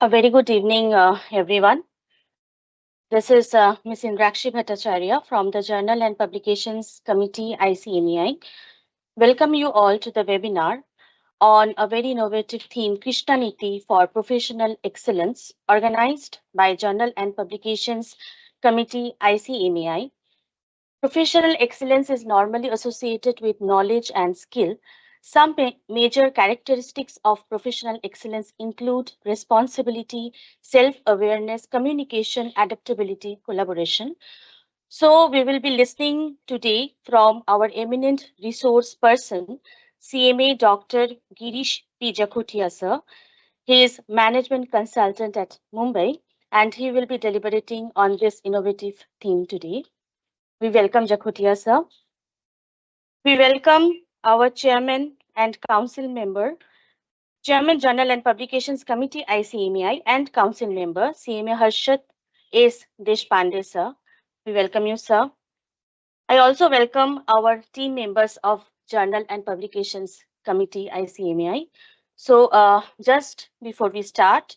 A very good evening, everyone. This is Ms. Indrakshi Bhattacharya from the Journal and Publications Committee ICMEI. Welcome you all to the webinar on a very innovative theme, KrishnaNiti for Professional Excellence, organized by Journal and Publications Committee ICMEI. Professional excellence is normally associated with knowledge and skill. Some major characteristics of professional excellence include responsibility, self awareness, communication, adaptability, collaboration. So, we will be listening today from our eminent resource person, CMA Dr. Girish P. Jakhotia, sir. He is management consultant at Mumbai and he will be deliberating on this innovative theme today. We welcome Jakhotia, sir. We welcome our chairman and council member, Chairman Journal and Publications Committee ICMEI and council member CMA Harshad S. Deshpande, sir. We welcome you, sir. I also welcome our team members of Journal and Publications Committee ICMEI. So, just before we start,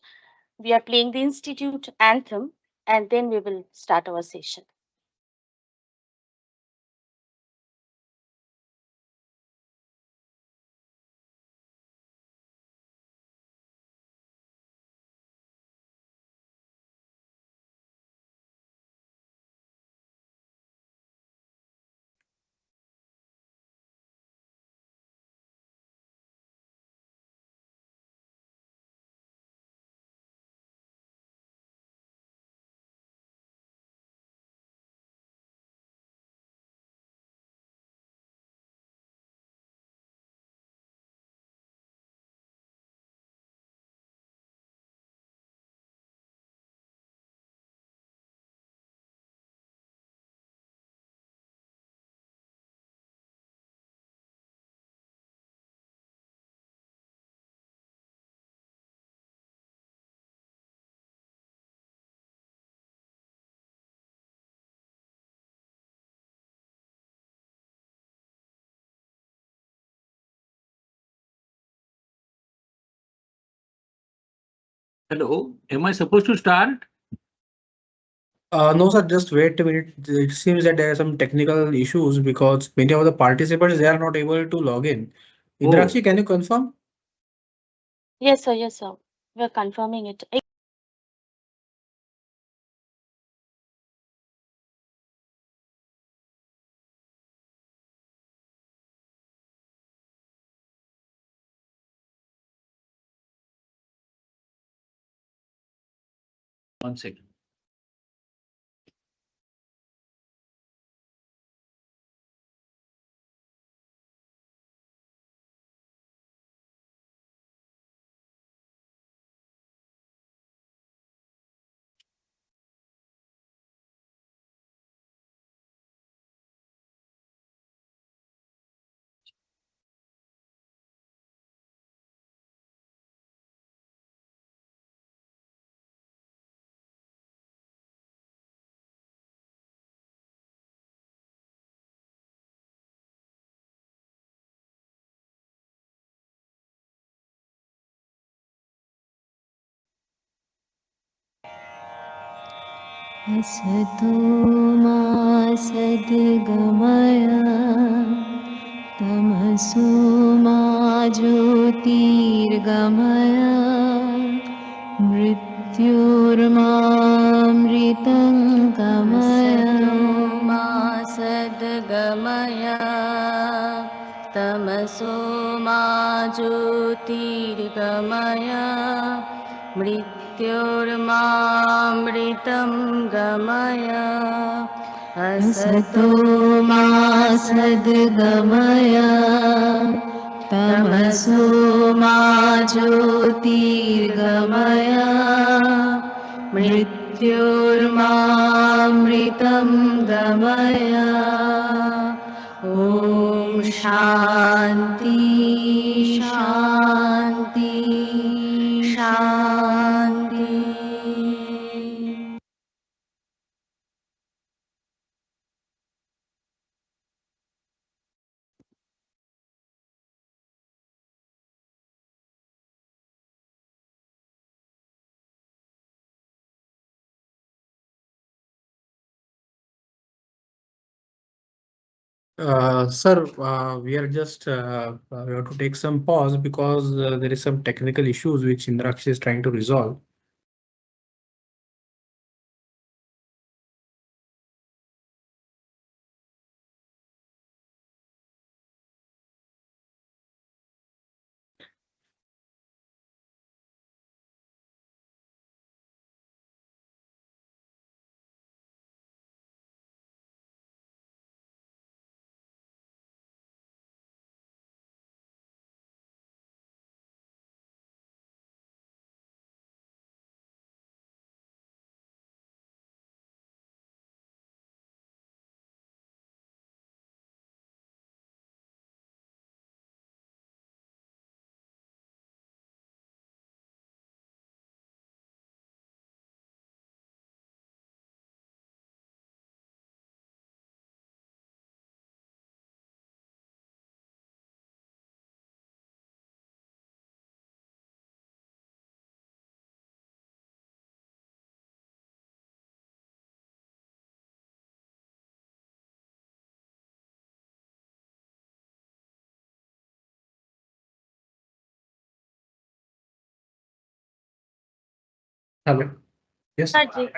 we are playing the Institute anthem and then we will start our session. Hello, am I supposed to start? No, sir, just wait a minute. It seems that there are some technical issues because many of the participants they are not able to log in. Oh, Indrakshi, can you confirm? Yes, sir. Yes, sir. We are confirming it. one second. असतो मा सद्गमय तमसो मा ज्योतिर्गमय मृत्युर्मामृतं गमय मा सद्गमय तमसो मा ज्योतिर्गमय मृत्योर्मामृतं गमय असतो मा सद्गमय तमसो मा ज्योतिर्गमय मृत्योर्मामृतं गमय ॐ शान्ति शान्ति शान्ति Sir, we are just we have to take some pause because there is some technical issues which Indraksh is trying to resolve. Hello. Yes. Sir ji.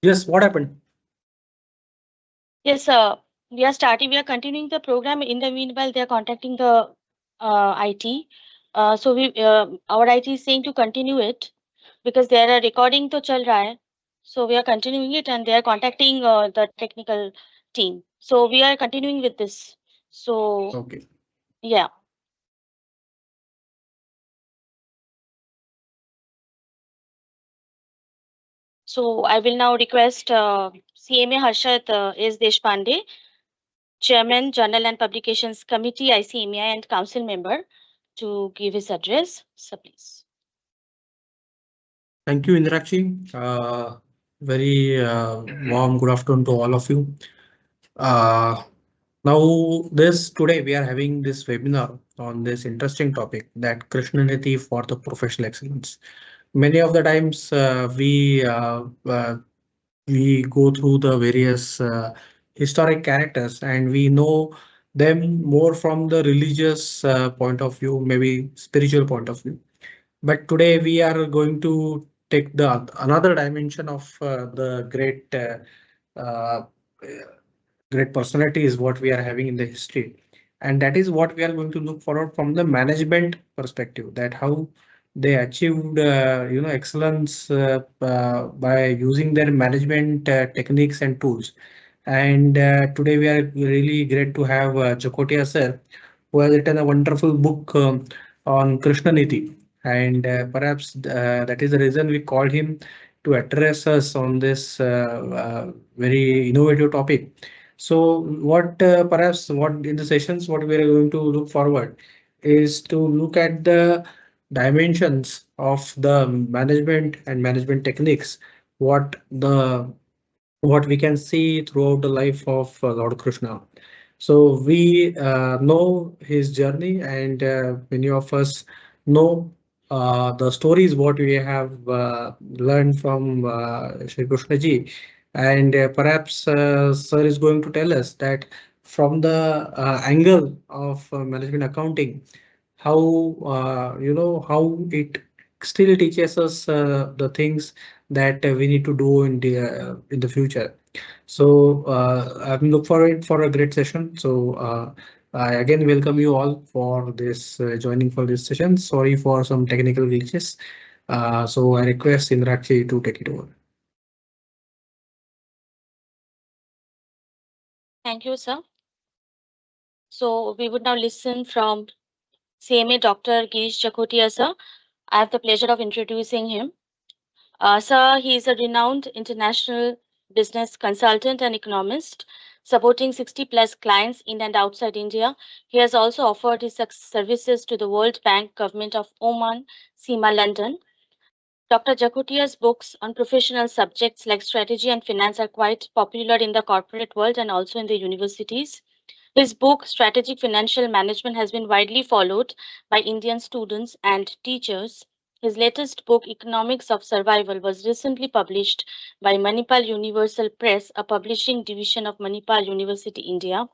Yes. What happened? Yes, we are starting. We are continuing the program. In the meanwhile, they are contacting the IT. So our IT is saying to continue it because there are recording to chal raha hai. So we are continuing it, and they are contacting the technical team. So we are continuing with this. So Okay. yeah. So I will now request CMA Harshad S. Deshpande, Chairman, Journal and Publications Committee, ICMI, and Council Member, to give his address. So please. Thank you, Indrakshi. Very warm good afternoon to all of you. Uh, Now, this today we are having this webinar on this interesting topic that KrishnaNiti for the professional excellence. Many of the times we go through the various historic characters and we know them more from the religious point of view, maybe spiritual point of view. But today we are going to take the another dimension of the uh, great personality is what we are having in the history, and that is what we are going to look forward from the management perspective, that how they achieved excellence by using their management techniques and tools. And today we are really great to have Chakotia sir, who has written a wonderful book on KrishnaNiti. And perhaps that is the reason we called him to address us on this very innovative topic. So what perhaps what in the sessions what we are going to look forward is to look at the dimensions of the management and management techniques, what the what we can see throughout the life of Lord Krishna. So we know his journey, and many of us know the stories what we have learned from Shri Krishna ji. And perhaps sir is going to tell us that from the angle of management accounting, how how it still teaches us the things that we need to do in the future. So I'm look forward for a great session. So I again welcome you all for this joining for this session. Sorry for some technical glitches. So I request Indrakshi to take it over. Thank you, sir. So we would now listen from CMA Dr. Girish Chakotia, sir, I have the pleasure of introducing him. Sir, he is a renowned international business consultant and economist, supporting 60 plus clients in and outside India. He has also offered his services to the World Bank, Government of Oman, SEMA London. Dr. Jakutia's books on professional subjects like strategy and finance are quite popular in the corporate world and also in the universities. His book, Strategic Financial Management, has been widely followed by Indian students and teachers. His latest book, Economics of Survival, was recently published by Manipal Universal Press, a publishing division of Manipal University, India.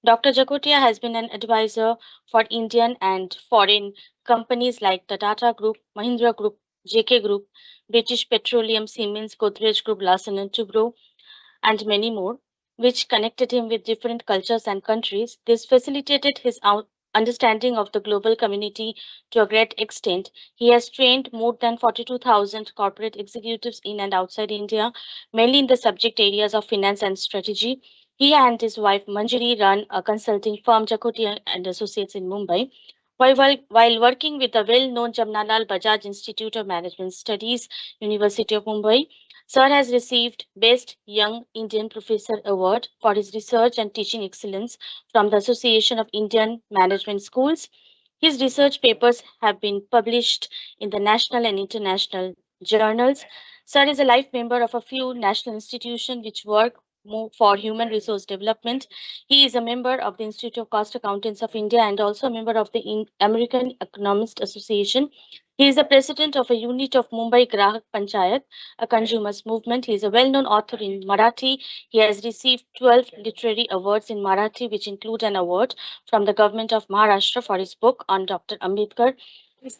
Dr. Jakotia has been an advisor for Indian and foreign companies like the Tata Group, Mahindra Group, JK Group, British Petroleum, Siemens, Godrej Group, Larsen and Toubro, and many more, which connected him with different cultures and countries. This facilitated his understanding of the global community to a great extent. He has trained more than 42,000 corporate executives in and outside India, mainly in the subject areas of finance and strategy. He and his wife Manjari run a consulting firm, Jakotia and Associates in Mumbai. While working with the well-known Jamnalal Bajaj Institute of Management Studies, University of Mumbai, Sir has received Best Young Indian Professor Award for his research and teaching excellence from the Association of Indian Management Schools. His research papers have been published in the national and international journals. Sir is a life member of a few national institutions which work for human resource development. He is a member of the Institute of Cost Accountants of India and also a member of the American Economist Association. He is the president of a unit of Mumbai Grahak Panchayat, a consumers movement. He is a well-known author in Marathi. He has received 12 literary awards in Marathi, which include an award from the government of Maharashtra for his book on Dr. Ambedkar.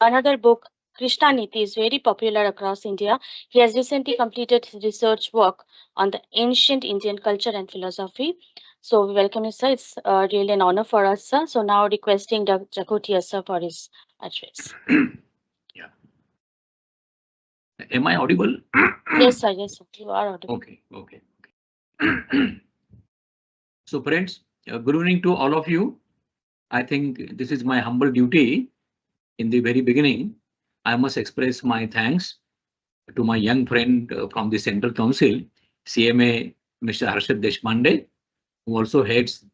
Another book, KrishnaNiti, is very popular across India. He has recently completed his research work on the ancient Indian culture and philosophy. So we welcome you, sir. It's really an honor for us, sir. So now requesting Dr. Jakotia, sir, for his address. Yeah. Am I audible? Yes, sir. Yes, sir. You are audible. Okay. Okay. So friends, good evening to all of you. I think this is my humble duty. In the very beginning, I must express my thanks to my young friend from the Central Council, CMA, Mr. Harshad Deshpande, who also heads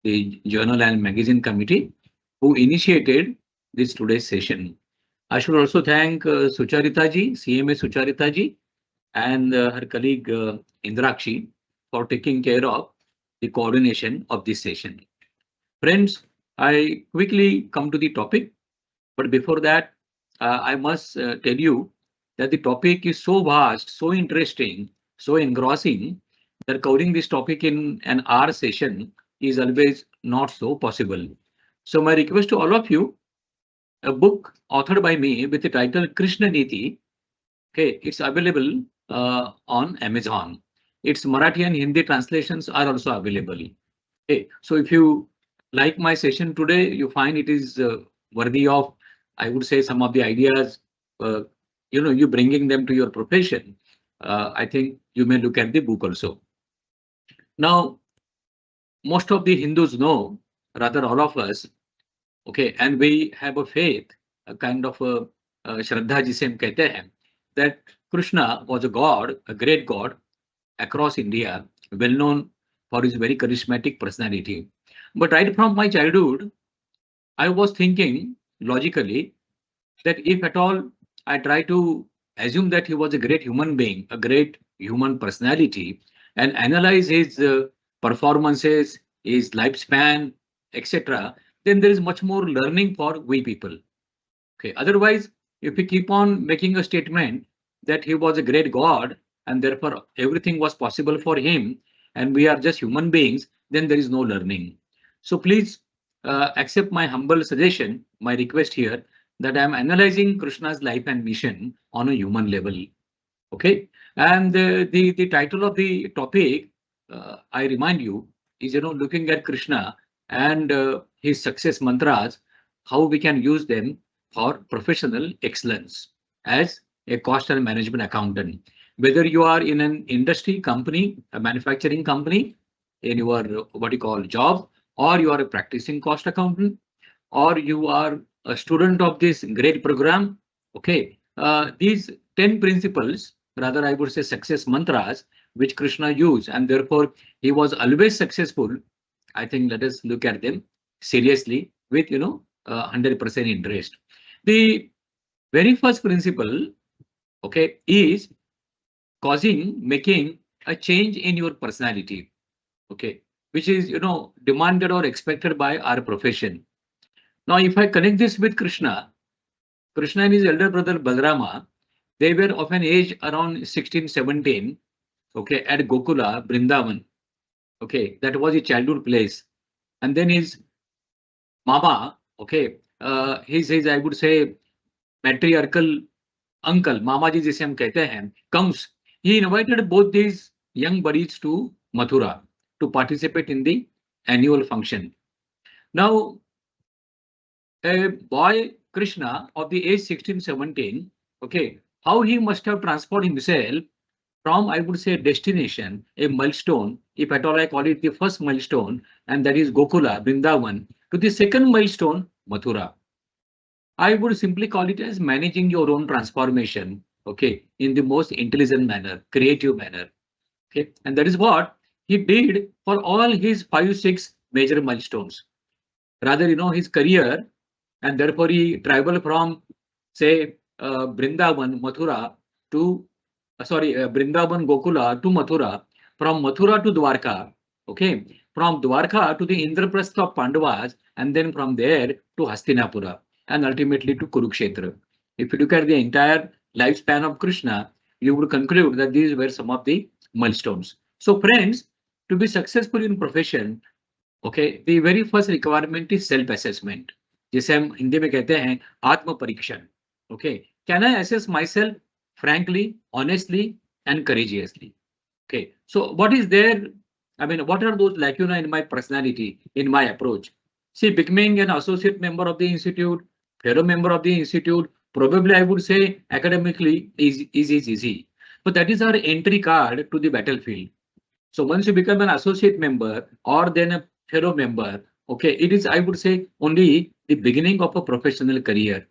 the Journal and Magazine Committee, who initiated this today's session. I should also thank Sucharita ji, CMA Sucharita ji, and her colleague Indrakshi for taking care of the coordination of this session. Friends, I quickly come to the topic, but before that, I must tell you that the topic is so vast, so interesting, so engrossing that covering this topic in an hour session is always not so possible. So my request to all of you, a book authored by me with the title KrishnaNiti. Okay, it's available on Amazon. Its Marathi and Hindi translations are also available. Okay, so if you like my session today, you find it is worthy of, I would say, some of the ideas, you bringing them to your profession. I think you may look at the book also. Now, most of the Hindus know, rather all of us, okay, and we have a faith, a kind of a Shraddha jise hum kehte hain, that Krishna was a god, a great god across India, well known for his very charismatic personality. But right from my childhood, I was thinking logically that if at all I try to assume that he was a great human being, a great human personality, and analyze his performances, his lifespan, etc., then there is much more learning for we people. Okay. Otherwise, if we keep on making a statement that he was a great god and therefore everything was possible for him and we are just human beings, then there is no learning. So please accept my humble suggestion, my request here, that I am analyzing Krishna's life and mission on a human level. Okay. And the title of the topic, I remind you, is looking at Krishna and his success mantras, how we can use them for professional excellence as a cost and management accountant. Whether you are in an industry company, a manufacturing company, in your what you call job, or you are a practicing cost accountant, or you are a student of this great program, Okay, these 10 principles, rather I would say success mantras, which Krishna used, and therefore he was always successful. I think let us look at them seriously with 100% interest. The very first principle, okay, is making a change in your personality, okay, which is demanded or expected by our profession. Now, if I connect this with Krishna and his elder brother Balarama, they were of an age around 16, 17, okay, at Gokula, Brindavan. Okay, that was his childhood place. And then his mama, okay, his I would say matriarchal uncle, Mama ji जिसे हम कहते हैं, comes. He invited both these young buddies to Mathura to participate in the annual function. Now, a boy Krishna of the age 16, 17, okay, how he must have transformed himself from, I would say, destination, a milestone, if at all I call it the first milestone, and that is Gokula, Vrindavan, to the second milestone, Mathura. I would simply call it as managing your own transformation, okay, in the most intelligent manner, creative manner, okay, and that is what he did for all his 5, 6 major milestones. Rather, his career, and therefore he traveled from, say, Brindavan, Mathura to, Brindavan, Gokula to Mathura, from Mathura to Dwarka, okay, from Dwarka to the Indraprastha of Pandavas, and then from there to Hastinapura, and ultimately to Kurukshetra. If you look at the entire lifespan of Krishna, you would conclude that these were some of the milestones. So friends, to be successful in profession, okay, the very first requirement is self-assessment. जिसे हम हिंदी में कहते हैं आत्म परीक्षण. Okay, can I assess myself frankly, honestly, and courageously? Okay, so what is there? I mean, what are those lacuna in my personality, in my approach? See, becoming an associate member of the institute, fellow member of the institute, probably I would say academically is easy, but that is our entry card to the battlefield. So once you become an associate member or then a fellow member, okay, it is, I would say, only the beginning of a professional career.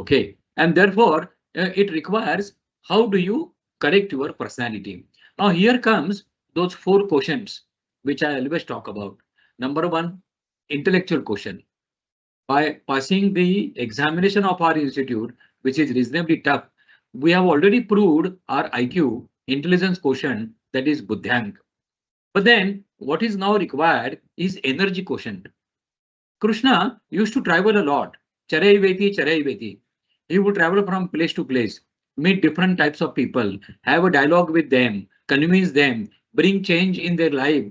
Okay, and therefore it requires how do you correct your personality. Now here comes those 4 questions which I always talk about. Number 1, intellectual question. By passing the examination of our institute, which is reasonably tough, we have already proved our IQ, intelligence quotient, that is Buddhank. But then what is now required is energy quotient. Krishna used to travel a lot. Charai veti. He would travel from place to place, meet different types of people, have a dialogue with them, convince them, bring change in their life.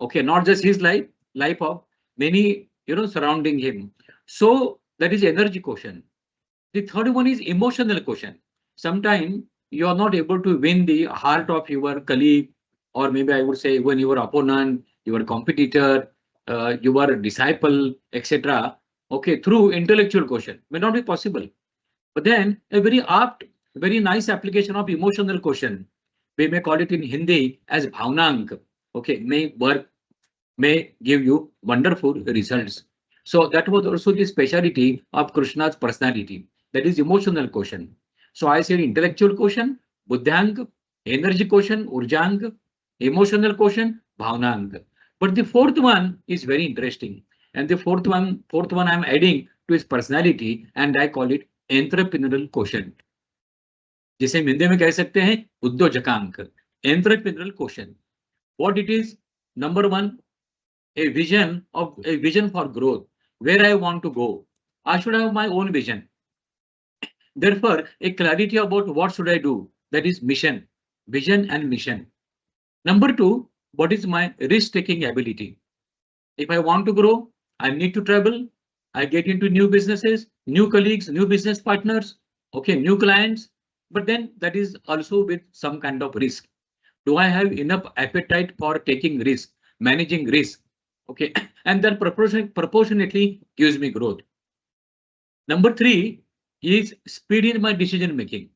Okay, not just his life, life of many, surrounding him. So that is energy quotient. The third one is emotional quotient. Sometimes you are not able to win the heart of your colleague, or maybe I would say even your opponent, your competitor, your disciple, etc. Okay, through intellectual quotient may not be possible. But then a very apt, very nice application of emotional quotient, we may call it in Hindi as bhavnank, okay, may give you wonderful results. So that was also the speciality of Krishna's personality, that is emotional quotient. So I said intellectual quotient, buddhank, energy quotient, urjank, emotional quotient, bhavnank. But the fourth one is very interesting. And the fourth one I'm adding to his personality, and I call it entrepreneurial quotient. जिसे हम हिंदी में कह सकते हैं उद्योजकांक, entrepreneurial quotient. What it is? Number 1, a vision for growth, where I want to go. I should have my own vision. Therefore, a clarity about what should I do, that is mission, vision and mission. Number 2, what is my risk-taking ability? If I want to grow, I need to travel. I get into new businesses, new colleagues, new business partners, okay, new clients. But then that is also with some kind of risk. Do I have enough appetite for taking risk, managing risk? Okay, and that proportionately gives me growth. Number 3 is speed in my decision making.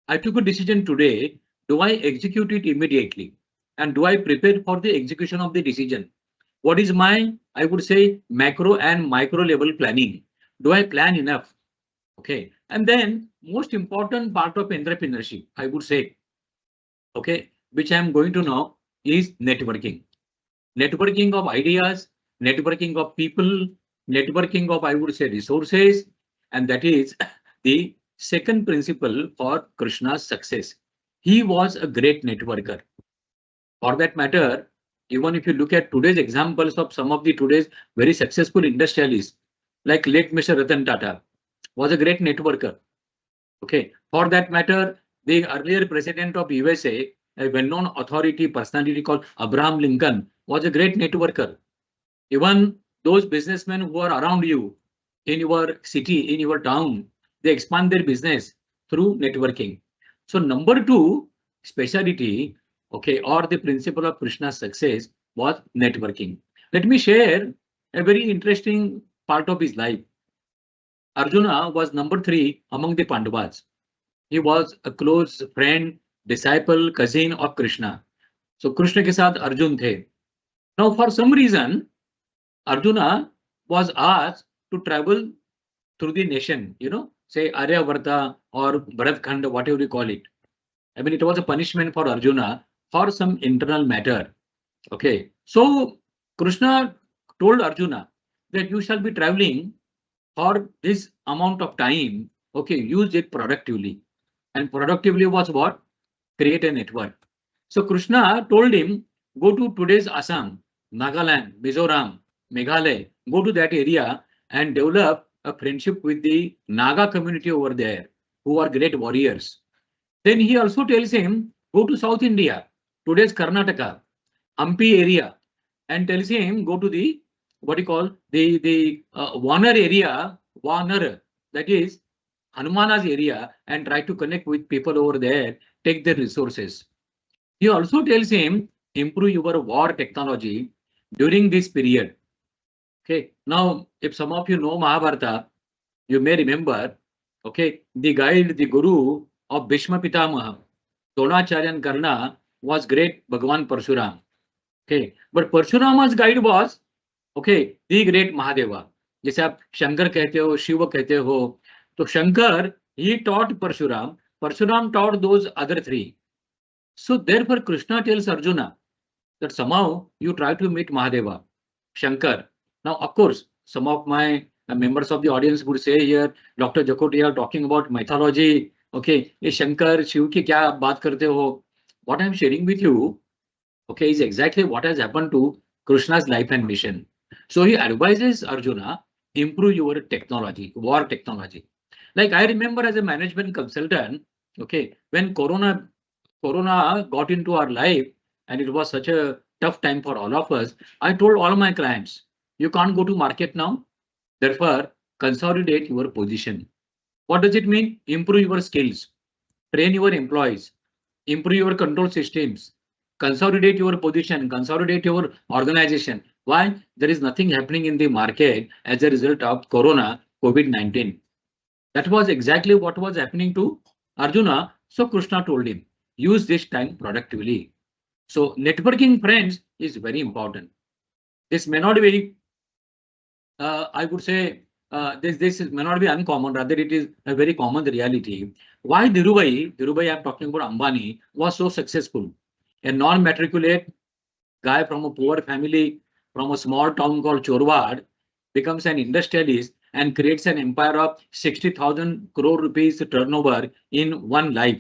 I took a decision today. Do I execute it immediately? And do I prepare for the execution of the decision? What is my, I would say, macro and micro level planning? Do I plan enough? Okay, and then most important part of entrepreneurship, I would say, okay, which I am going to know is networking. Networking of ideas, networking of people, networking of, I would say, resources, and that is the second principle for Krishna's success. He was a great networker. For that matter, even if you look at today's examples of some of the today's very successful industrialists, like late Mr. Ratan Tata, was a great networker. Okay, for that matter, the earlier president of USA, a well-known authority personality called Abraham Lincoln, was a great networker. Even those businessmen who are around you in your city, in your town, they expand their business through networking. So number two speciality, okay, or the principle of Krishna's success was networking. Let me share a very interesting part of his life. Arjuna was number three among the Pandavas. He was a close friend, disciple, cousin of Krishna. So Krishna ke saath Arjun the. Now for some reason, Arjuna was asked to travel through the nation, say Aryavarta or Bharatkhand, whatever you call it. I mean, it was a punishment for Arjuna for some internal matter. Okay. So Krishna told Arjuna that you shall be traveling for this amount of time. Okay, use it productively. And productively was what? Create a network. So Krishna told him, go to today's Assam, Nagaland, Mizoram, Meghalaya, go to that area and develop a friendship with the Naga community over there, who are great warriors. Then he also tells him, go to South India, today's Karnataka, Hampi area, and tells him, go to the, what you call, the Vanar area, Vanar, that is Hanumana's area, and try to connect with people over there, take their resources. He also tells him, improve your war technology during this period. Okay, now if some of you know Mahabharata, you may remember, okay, the guide, the guru of Bhishma Pitamaha, Dronacharya and Karna was great Bhagwan Parshuram. Okay, but Parshurama's guide was, okay, the great Mahadeva. जैसे आप शंकर कहते हो, शिव कहते हो, तो Shankar he taught Parshuram, Parshuram taught those other three. So therefore Krishna tells Arjuna that somehow you try to meet Mahadeva, Shankar. Now, of course, some of my members of the audience would say here, Dr. Jacotia talking about mythology. Okay, ये शंकर शिव की क्या बात करते हो? What I'm sharing with you, okay, is exactly what has happened to Krishna's life and mission. So he advises Arjuna, improve your technology, war technology. Like I remember as a management consultant, okay, when Corona got into our life and it was such a tough time for all of us, I told all my clients, you can't go to market now. Therefore, consolidate your position. What does it mean? Improve your skills, train your employees, improve your control systems, consolidate your position, consolidate your organization. Why? There is nothing happening in the market as a result of Corona, COVID-19. That was exactly what was happening to Arjuna. So Krishna told him, use this time productively. So networking, friends, is very important. This may not be, I would say, this may not be uncommon. Rather, it is a very common reality. Why Dhirubhai, I'm talking about Ambani, was so successful. A non-matriculate guy from a poor family, from a small town called Chorwad, becomes an industrialist and creates an empire of 60,000 crore rupees turnover in one life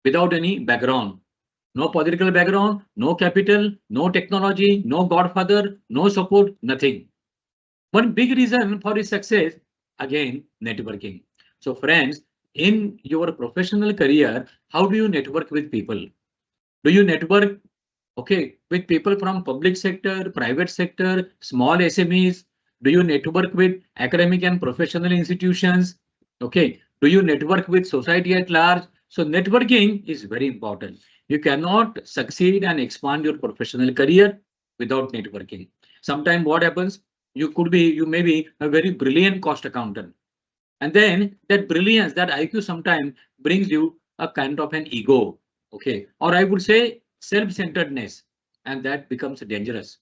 without any background. No political background, no capital, no technology, no godfather, no support, nothing. One big reason for his success, again, networking. So friends, in your professional career, how do you network with people? Do you network, okay, with people from public sector, private sector, small SMEs? Do you network with academic and professional institutions? Okay. Do you network with society at large? So networking is very important. You cannot succeed and expand your professional career without networking. Sometimes what happens? You may be a very brilliant cost accountant. And then that brilliance, that IQ sometimes brings you a kind of an ego. Okay. Or I would say self-centeredness, and that becomes dangerous.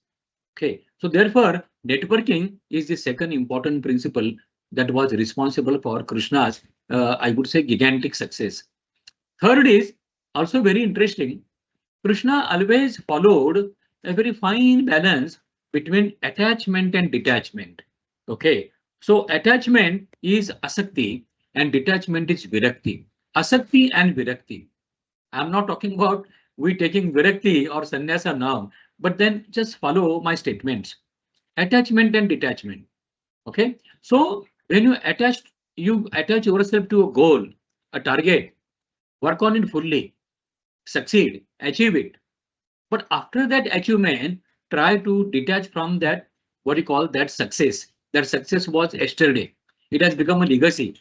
Okay. So therefore, networking is the second important principle that was responsible for Krishna's, I would say, gigantic success. Third is also very interesting. Krishna always followed a very fine balance between attachment and detachment. Okay, so attachment is asakti and detachment is virakti. Asakti and virakti. I'm not talking about we taking virakti or sannyasa now, but then just follow my statements. Attachment and detachment. Okay, so when you attach yourself to a goal, a target, work on it fully, succeed, achieve it. But after that achievement, try to detach from that, what you call that success. That success was yesterday. It has become a legacy.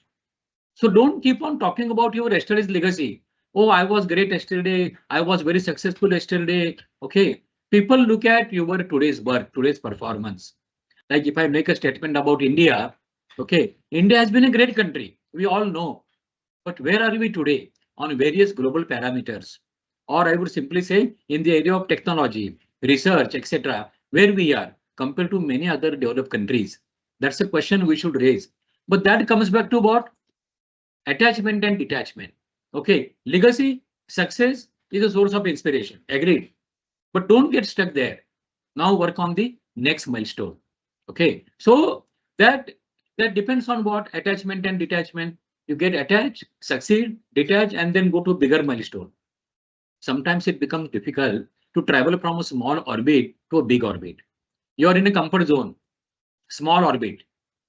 So don't keep on talking about your yesterday's legacy. Oh, I was great yesterday. I was very successful yesterday. Okay. People look at your today's work, today's performance. Like if I make a statement about India, okay, India has been a great country. We all know. But where are we today on various global parameters? Or I would simply say in the area of technology, research, etc., where we are compared to many other developed countries. That's a question we should raise. But that comes back to what? Attachment and detachment. Okay, legacy, success is a source of inspiration. Agreed. But don't get stuck there. Now work on the next milestone. Okay, so that depends on what attachment and detachment. You get attached, succeed, detach, and then go to bigger milestone. Sometimes it becomes difficult to travel from a small orbit to a big orbit. You are in a comfort zone, small orbit.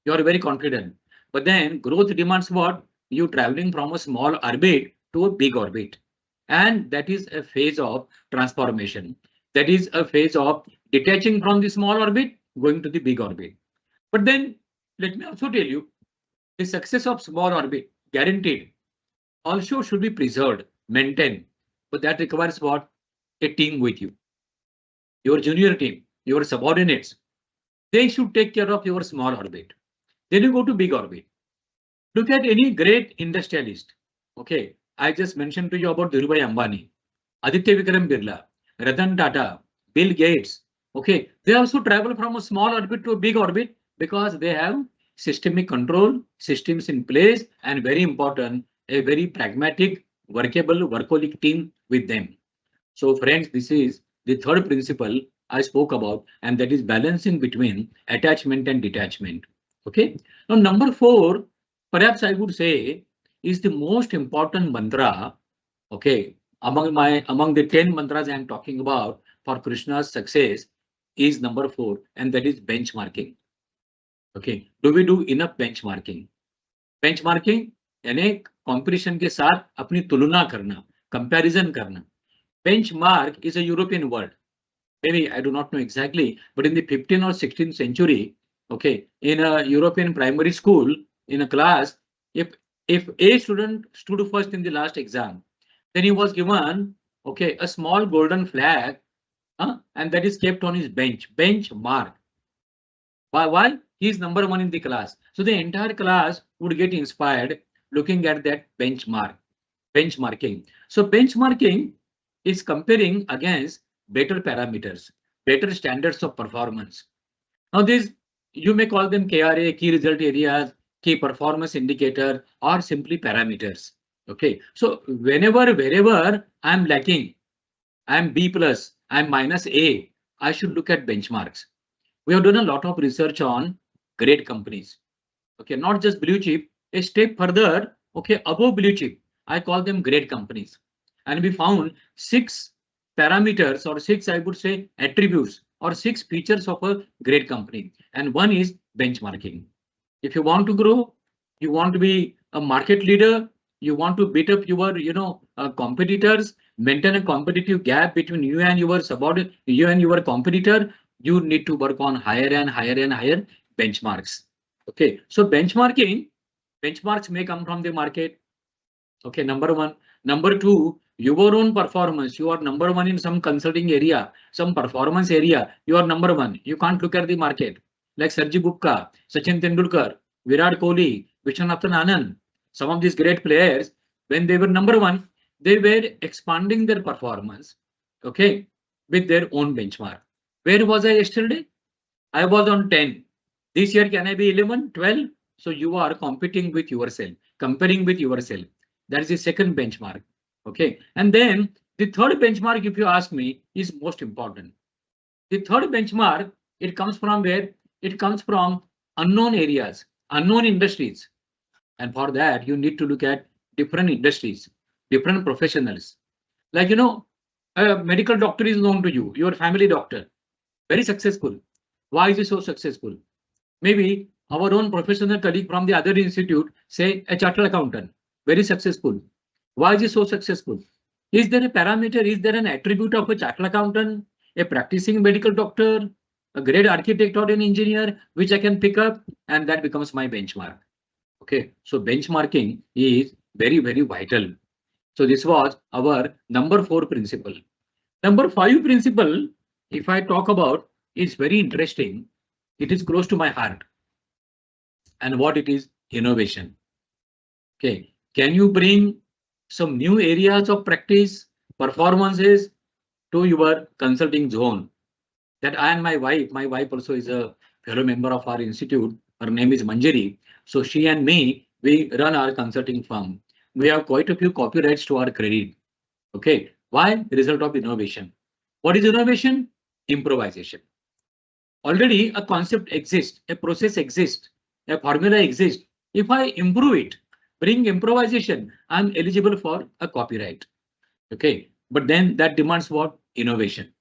You are very confident. But then growth demands what? You traveling from a small orbit to a big orbit. And that is a phase of transformation. That is a phase of detaching from the small orbit, going to the big orbit. But then let me also tell you, the success of small orbit, guaranteed, also should be preserved, maintained. But that requires what? A team with you, your junior team, your subordinates. They should take care of your small orbit. Then you go to big orbit. Look at any great industrialist. Okay, I just mentioned to you about Dhirubhai Ambani, Aditya Vikram Birla, Ratan Tata, Bill Gates. Okay, they also travel from a small orbit to a big orbit because they have systemic control, systems in place, and very important, a very pragmatic, workable, workaholic team with them. So friends, this is the third principle I spoke about, and that is balancing between attachment and detachment. Okay. Now, number four, perhaps I would say, is the most important mantra. Okay, among the 10 mantras I am talking about for Krishna's success is number four, and that is benchmarking. Okay, do we do enough benchmarking? Benchmarking यानी competition के साथ अपनी तुलना करना, comparison करना. Benchmark is a European word. Maybe I do not know exactly, but in the 15th or 16th century, okay, in a European primary school, in a class, if a student stood first in the last exam, then he was given, okay, a small golden flag, and that is kept on his benchmark. Why? He is number one in the class. So the entire class would get inspired looking at that benchmarking. So benchmarking is comparing against better parameters, better standards of performance. Now these, you may call them KRA, key result areas, key performance indicator, or simply parameters. Okay, so wherever I'm lacking, I'm B plus, I'm minus A, I should look at benchmarks. We have done a lot of research on great companies. Okay, not just blue chip, a step further, okay, above blue chip, I call them great companies. And we found 6 parameters, or 6, I would say, attributes or 6 features of a great company. And one is benchmarking. If you want to grow, you want to be a market leader, you want to beat up your, competitors, maintain a competitive gap between you and your subordinate, you and your competitor, you need to work on higher and higher and higher benchmarks. Okay, so benchmarks may come from the market. Okay, number one. Number two, your own performance. You are number one in some consulting area, some performance area. You are number one. You can't look at the market. Like Sergi Gupta, Sachin Tendulkar, Virat Kohli, Vishwanathan Anand. Some of these great players, when they were number one, they were expanding their performance. Okay, with their own benchmark. Where was I yesterday? I was on 10. This year, can I be 11, 12? So you are competing with yourself, comparing with yourself. That is the second benchmark. Okay. And then the third benchmark, if you ask me, is most important. The third benchmark, it comes from where? It comes from unknown areas, unknown industries. And for that, you need to look at different industries, different professionals. Like, a medical doctor is known to you, your family doctor, very successful. Why is he so successful? Maybe our own professional colleague from the other institute, say a chartered accountant, very successful. Why is he so successful? Is there a parameter? Is there an attribute of a chartered accountant, a practicing medical doctor, a great architect or an engineer, which I can pick up, and that becomes my benchmark? Okay, so benchmarking is very, very vital. So this was our number 4 principle. Number 5 principle, if I talk about, is very interesting. It is close to my heart. And what it is? Innovation. Okay, can you bring some new areas of practice, performances to your consulting zone? That I and my wife also is a fellow member of our institute. Her name is Manjari. So she and me, we run our consulting firm. We have quite a few copyrights to our credit. Okay, why? Result of innovation. What is innovation? Improvisation. Already a concept exists, a process exists, a formula exists. If I improve it, bring improvisation, I'm eligible for a copyright. Okay, but then that demands what? Innovation.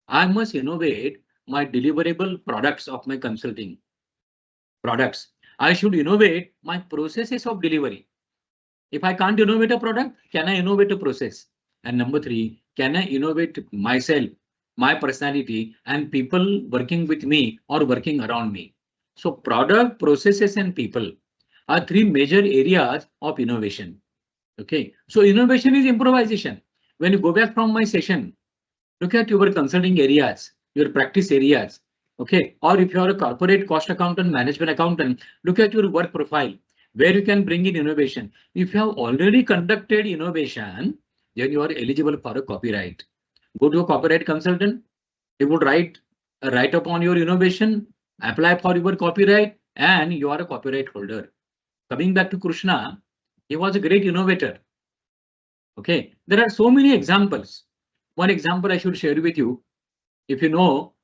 I must innovate my deliverable products of my consulting products. I should innovate my processes of delivery. If I can't innovate a product, can I innovate a process? And number 3, can I innovate myself, my personality, and people working with me or working around me? So product, processes, and people are 3 major areas of innovation. Okay, so innovation is improvisation. When you go back from my session, look at your consulting areas, your practice areas. Okay, or if you are a corporate cost accountant, management accountant, look at your work profile where you can bring in innovation. If you have already conducted innovation, then you are eligible for a copyright. Go to a copyright consultant, he would write a write up on your innovation, apply for your copyright, and you are a copyright holder. Coming back to Krishna, he was a great innovator. Okay, there are so many examples. One example I should share with you. If you know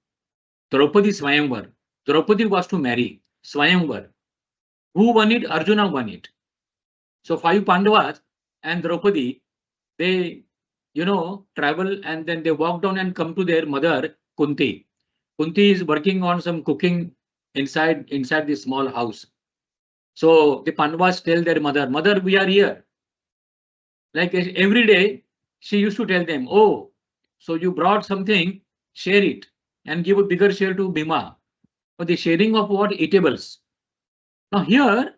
Draupadi Swayamvar, Draupadi was to marry Swayamvar. Who won it? Arjuna won it. So 5 Pandavas and Draupadi, they, travel and then they walk down and come to their mother, Kunti. Kunti is working on some cooking inside this small house. So the Pandavas tell their mother, "Mother, we are here." Like every day, she used to tell them, "Oh, so you brought something, share it and give a bigger share to Bhima." For the sharing of what? Eatables. Now here,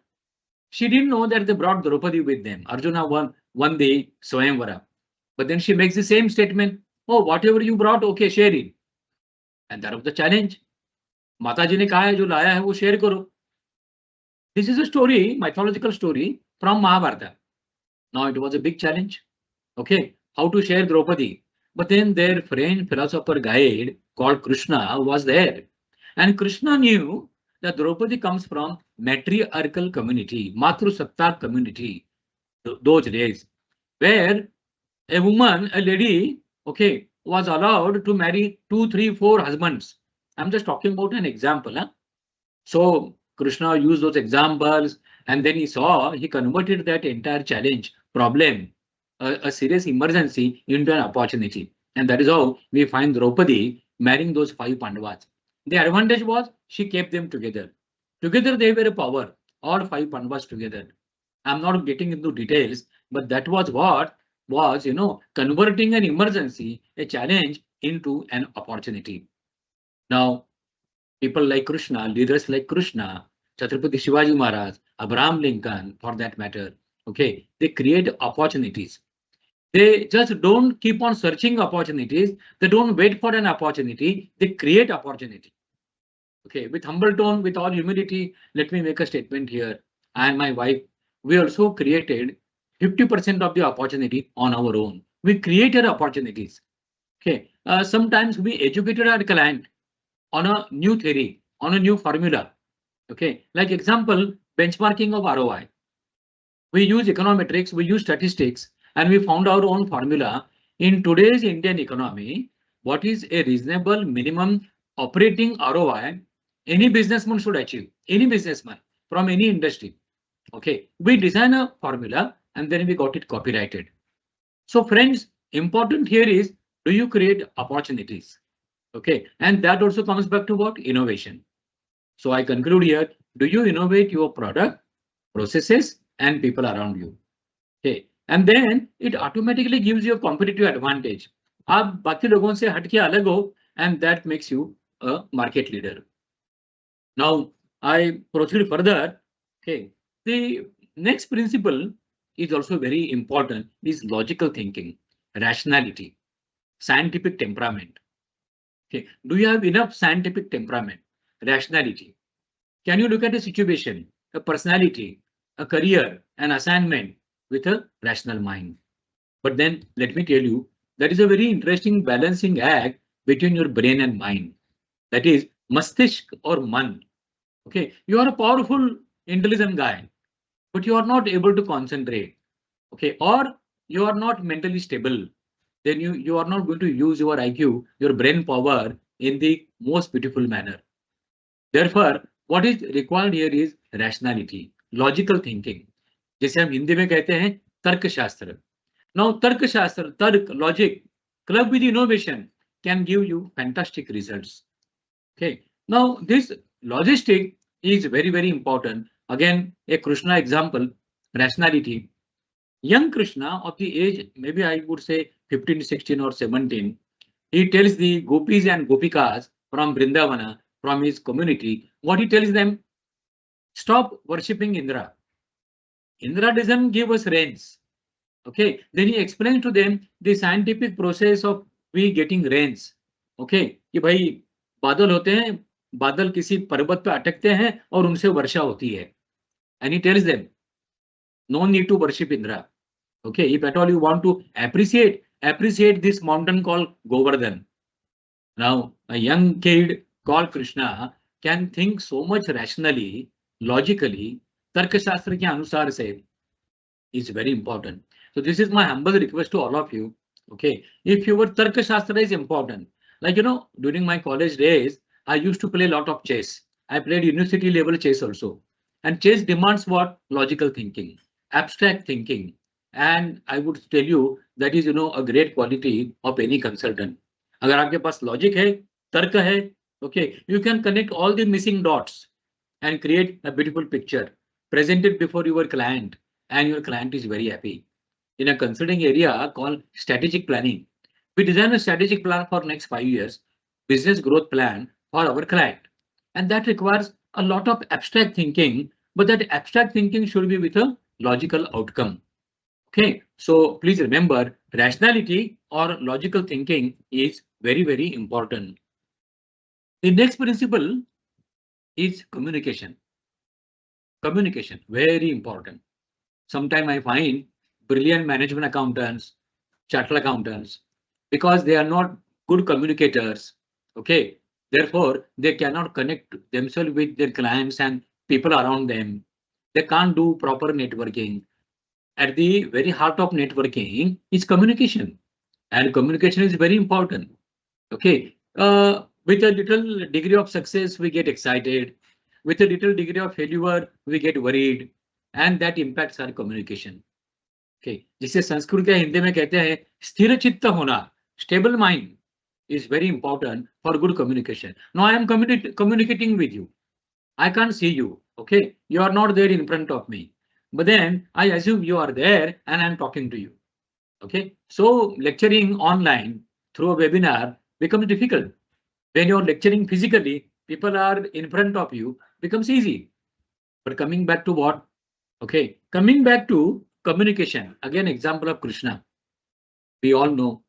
she didn't know that they brought Draupadi with them. Arjuna won the Swayamvara. But then she makes the same statement. "Oh, whatever you brought, okay, share it." And that was the challenge. Mataji ne kaha hai, jo laya hai, wo share karo. This is a story, mythological story from Mahabharata. Now it was a big challenge. Okay, how to share Draupadi. But then their friend, philosopher guide called Krishna was there. And Krishna knew that Draupadi comes from matriarchal community, Matru Sattak community, those days, where a woman, a lady, okay, was allowed to marry 2, 3, 4 husbands. I'm just talking about an example. Huh? So Krishna used those examples and then he converted that entire challenge, problem, a serious emergency into an opportunity. And that is how we find Draupadi marrying those 5 Pandavas. The advantage was she kept them together. Together they were a power, all 5 Pandavas together. I'm not getting into details, but that was what was, converting an emergency, a challenge into an opportunity. Now, people like Krishna, leaders like Krishna, Chhatrapati Shivaji Maharaj, Abraham Lincoln, for that matter, okay, they create opportunities. They just don't keep on searching opportunities. They don't wait for an opportunity. They create opportunity. Okay, with humble tone, with all humility, let me make a statement here. I and my wife, we also created 50% of the opportunity on our own. We created opportunities. Okay, sometimes we educated our client on a new theory, on a new formula. Okay, like example, benchmarking of ROI. We use econometrics, we use statistics, and we found our own formula. In today's Indian economy, what is a reasonable minimum operating ROI any businessman should achieve, any businessman from any industry. Okay, we design a formula and then we got it copyrighted. So friends, important here is, do you create opportunities? Okay, and that also comes back to what? Innovation. So I conclude here, do you innovate your product, processes, and people around you? Okay, and then it automatically gives you a competitive advantage. आप बाकी लोगों से हटके अलग हो, and that makes you a market leader. Now I proceed further. Okay, the next principle is also very important, is logical thinking, rationality, scientific temperament. Okay, do you have enough scientific temperament, rationality? Can you look at a situation, a personality, a career, an assignment with a rational mind? But then let me tell you, that is a very interesting balancing act between your brain and mind. That is Mastishk or Man. Okay, you are a powerful, intelligent guy, but you are not able to concentrate. Okay, or you are not mentally stable. Then you are not going to use your IQ, your brain power in the most beautiful manner. Therefore, what is required here is rationality, logical thinking. जैसे हम हिंदी में कहते हैं तर्कशास्त्र. Now, tarkashastra, tark, logic, club with innovation can give you fantastic results. Okay. Now, this logistic is very, very important. Again, a Krishna example, rationality. Young Krishna of the age, maybe I would say 15, 16 or 17, he tells the gopis and gopikas from Vrindavana, from his community, what he tells them, stop worshipping Indra. Indra doesn't give us rains. Okay, then he explains to them the scientific process of we getting rains. Okay, कि भाई बादल होते हैं, बादल किसी पर्वत पे अटकते हैं और उनसे वर्षा होती है. And he tells them, no need to worship Indra. Okay, if at all you want to appreciate this mountain called Govardhan. Now, a young kid called Krishna can think so much rationally, logically, tarkashastra के अनुसार से, is very important. So this is my humble request to all of you. Okay, if your tarkashastra is important, like during my college days, I used to play a lot of chess. I played university level chess also, and chess demands what? Logical thinking, abstract thinking, and I would tell you that is a great quality of any consultant. अगर आपके पास logic है, तर्क है, okay, you can connect all the missing dots and create a beautiful picture, present it before your client, and your client is very happy. In a consulting area called strategic planning, we design a strategic plan for next 5 years, business growth plan for our client. And that requires a lot of abstract thinking, but that abstract thinking should be with a logical outcome. Okay, so please remember, rationality or logical thinking is very, very important. The next principle is communication. Communication, very important. Sometimes I find brilliant management accountants, chartered accountants, because they are not good communicators. Okay, therefore they cannot connect themselves with their clients and people around them. They can't do proper networking. At the very heart of networking is communication, and communication is very important. Okay, with a little degree of success we get excited, with a little degree of failure we get worried, and that impacts our communication. Okay, जिसे संस्कृत या हिंदी में कहते हैं स्थिर चित्त होना, stable mind is very important for good communication. Now I am communicating with you. I can't see you. Okay, you are not there in front of me, but then I assume you are there and I'm talking to you. Okay, so lecturing online through a webinar becomes difficult. When you're lecturing physically, people are in front of you, becomes easy. But coming back to what? Okay, coming back to communication, again example of Krishna. We all know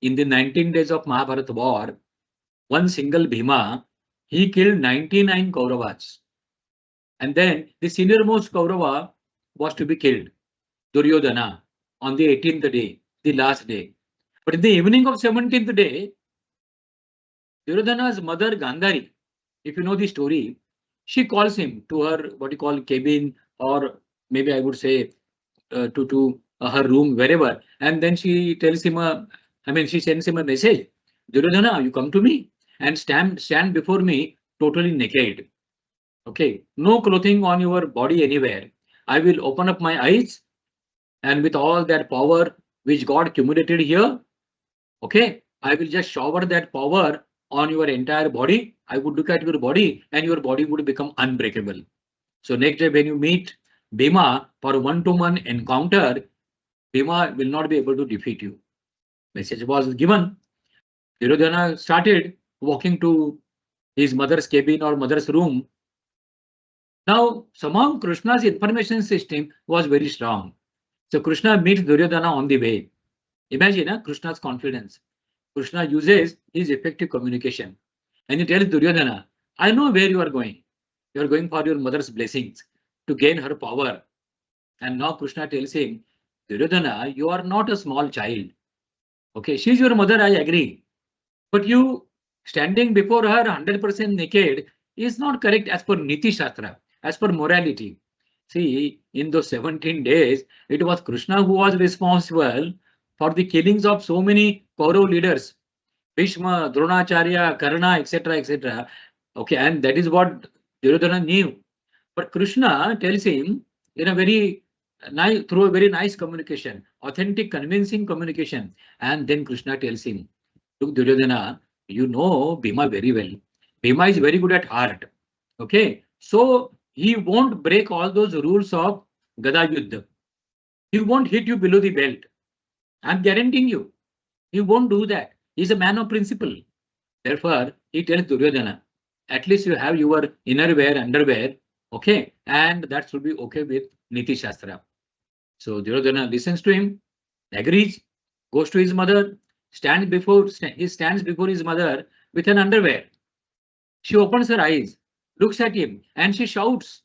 in the 19 days of Mahabharata war, one single Bhima, he killed 99 Kauravas. And then the senior-most Kaurava was to be killed, Duryodhana, on the 18th day, the last day. But in the evening of 17th day, Duryodhana's mother Gandhari, if you know the story, She calls him to her what you call cabin, or maybe I would say to her room, wherever, and then she tells him she sends him a message. Duryodhana, you come to me and stand before me totally naked. Okay, no clothing on your body anywhere. I will open up my eyes, and with all that power which God accumulated here, okay, I will just shower that power on your entire body. I would look at your body, and your body would become unbreakable. So next day when you meet Bhima for one-to-one encounter, Bhima will not be able to defeat you. Message was given. Duryodhana started walking to his mother's cabin or mother's room. Now, somehow Krishna's information system was very strong. So Krishna meets Duryodhana on the way. Imagine Krishna's confidence. Krishna uses his effective communication. And he tells Duryodhana, I know where you are going. You are going for your mother's blessings to gain her power. And now Krishna tells him, Duryodhana, you are not a small child. Okay, she's your mother, I agree. But you standing before her 100% naked is not correct as per Niti Shastra, as per morality. See, in those 17 days, it was Krishna who was responsible for the killings of so many Kaurav leaders, Bhishma, Dronacharya, Karna, etc., etc. Okay, and that is what Duryodhana knew. But Krishna tells him in a very nice, through a very nice communication, authentic, convincing communication, and then Krishna tells him, look, Duryodhana, you know Bhima very well. Bhima is very good at art. Okay, so he won't break all those rules of Gada Yuddha. He won't hit you below the belt. I'm guaranteeing you, he won't do that. He's a man of principle. Therefore, he tells Duryodhana, at least you have your innerwear, underwear, okay, and that should be okay with Niti Shastra. So Duryodhana listens to him, agrees, goes to his mother, stands before his mother with an underwear. She opens her eyes, looks at him, and she shouts.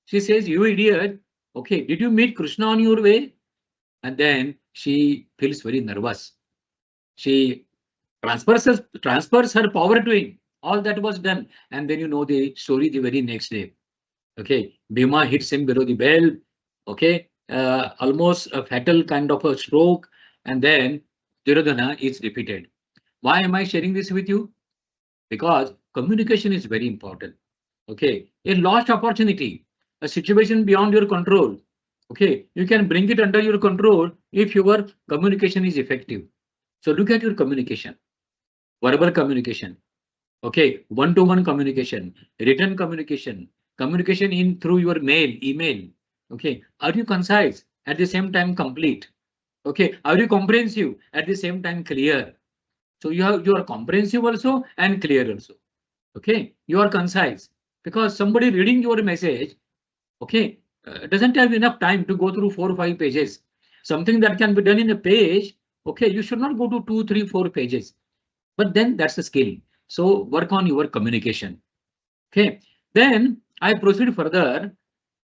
She says, you idiot, okay, did you meet Krishna on your way? And then she feels very nervous. She transfers her power to him. All that was done. And then you know the story the very next day. Okay, Bhima hits him below the belt. Okay, almost a fatal kind of a stroke. And then Duryodhana is defeated. Why am I sharing this with you? Because communication is very important. Okay, a lost opportunity, a situation beyond your control. Okay, you can bring it under your control if your communication is effective. So look at your communication, verbal communication. Okay, one-to-one communication, written communication, communication in through your mail, email. Okay, are you concise at the same time complete? Okay, are you comprehensive at the same time clear? So you are comprehensive also and clear also. Okay, you are concise because somebody reading your message, okay, doesn't have enough time to go through 4 or 5 pages. Something that can be done in a page, okay, you should not go to 2, 3, 4 pages. But then that's a skill. So work on your communication. Okay, then I proceed further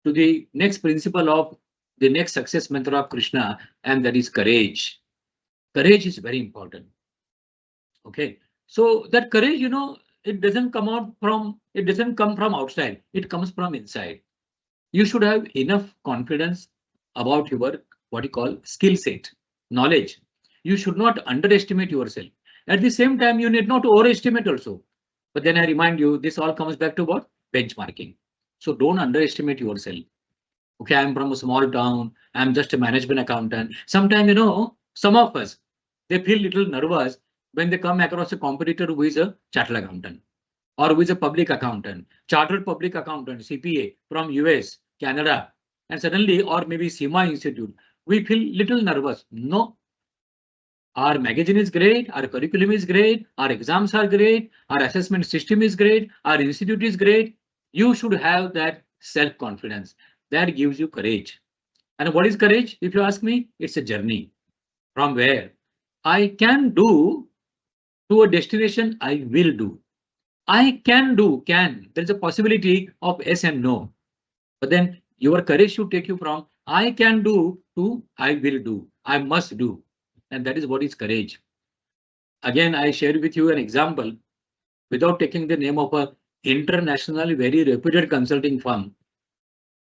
to the next principle of the next success mantra of Krishna, and that is courage. Courage is very important. Okay, so that courage, it doesn't come from outside. It comes from inside. You should have enough confidence about your what you call skill set, knowledge. You should not underestimate yourself. At the same time, you need not overestimate also. But then I remind you, this all comes back to what? Benchmarking. So don't underestimate yourself. Okay, I'm from a small town. I'm just a management accountant. Sometimes, some of us, they feel little nervous when they come across a competitor who is a chartered accountant or who is a public accountant, chartered public accountant, CPA from US, Canada, and suddenly, or maybe SEMA Institute, we feel little nervous. No, our magazine is great, our curriculum is great, our exams are great, our assessment system is great, our institute is great. You should have that self-confidence. That gives you courage. And what is courage? If you ask me, it's a journey. From where I can do to a destination I will do. I can do, can. There's a possibility of yes and no. But then your courage should take you from I can do to I will do. I must do. And that is what is courage. Again, I share with you an example without taking the name of a internationally very reputed consulting firm.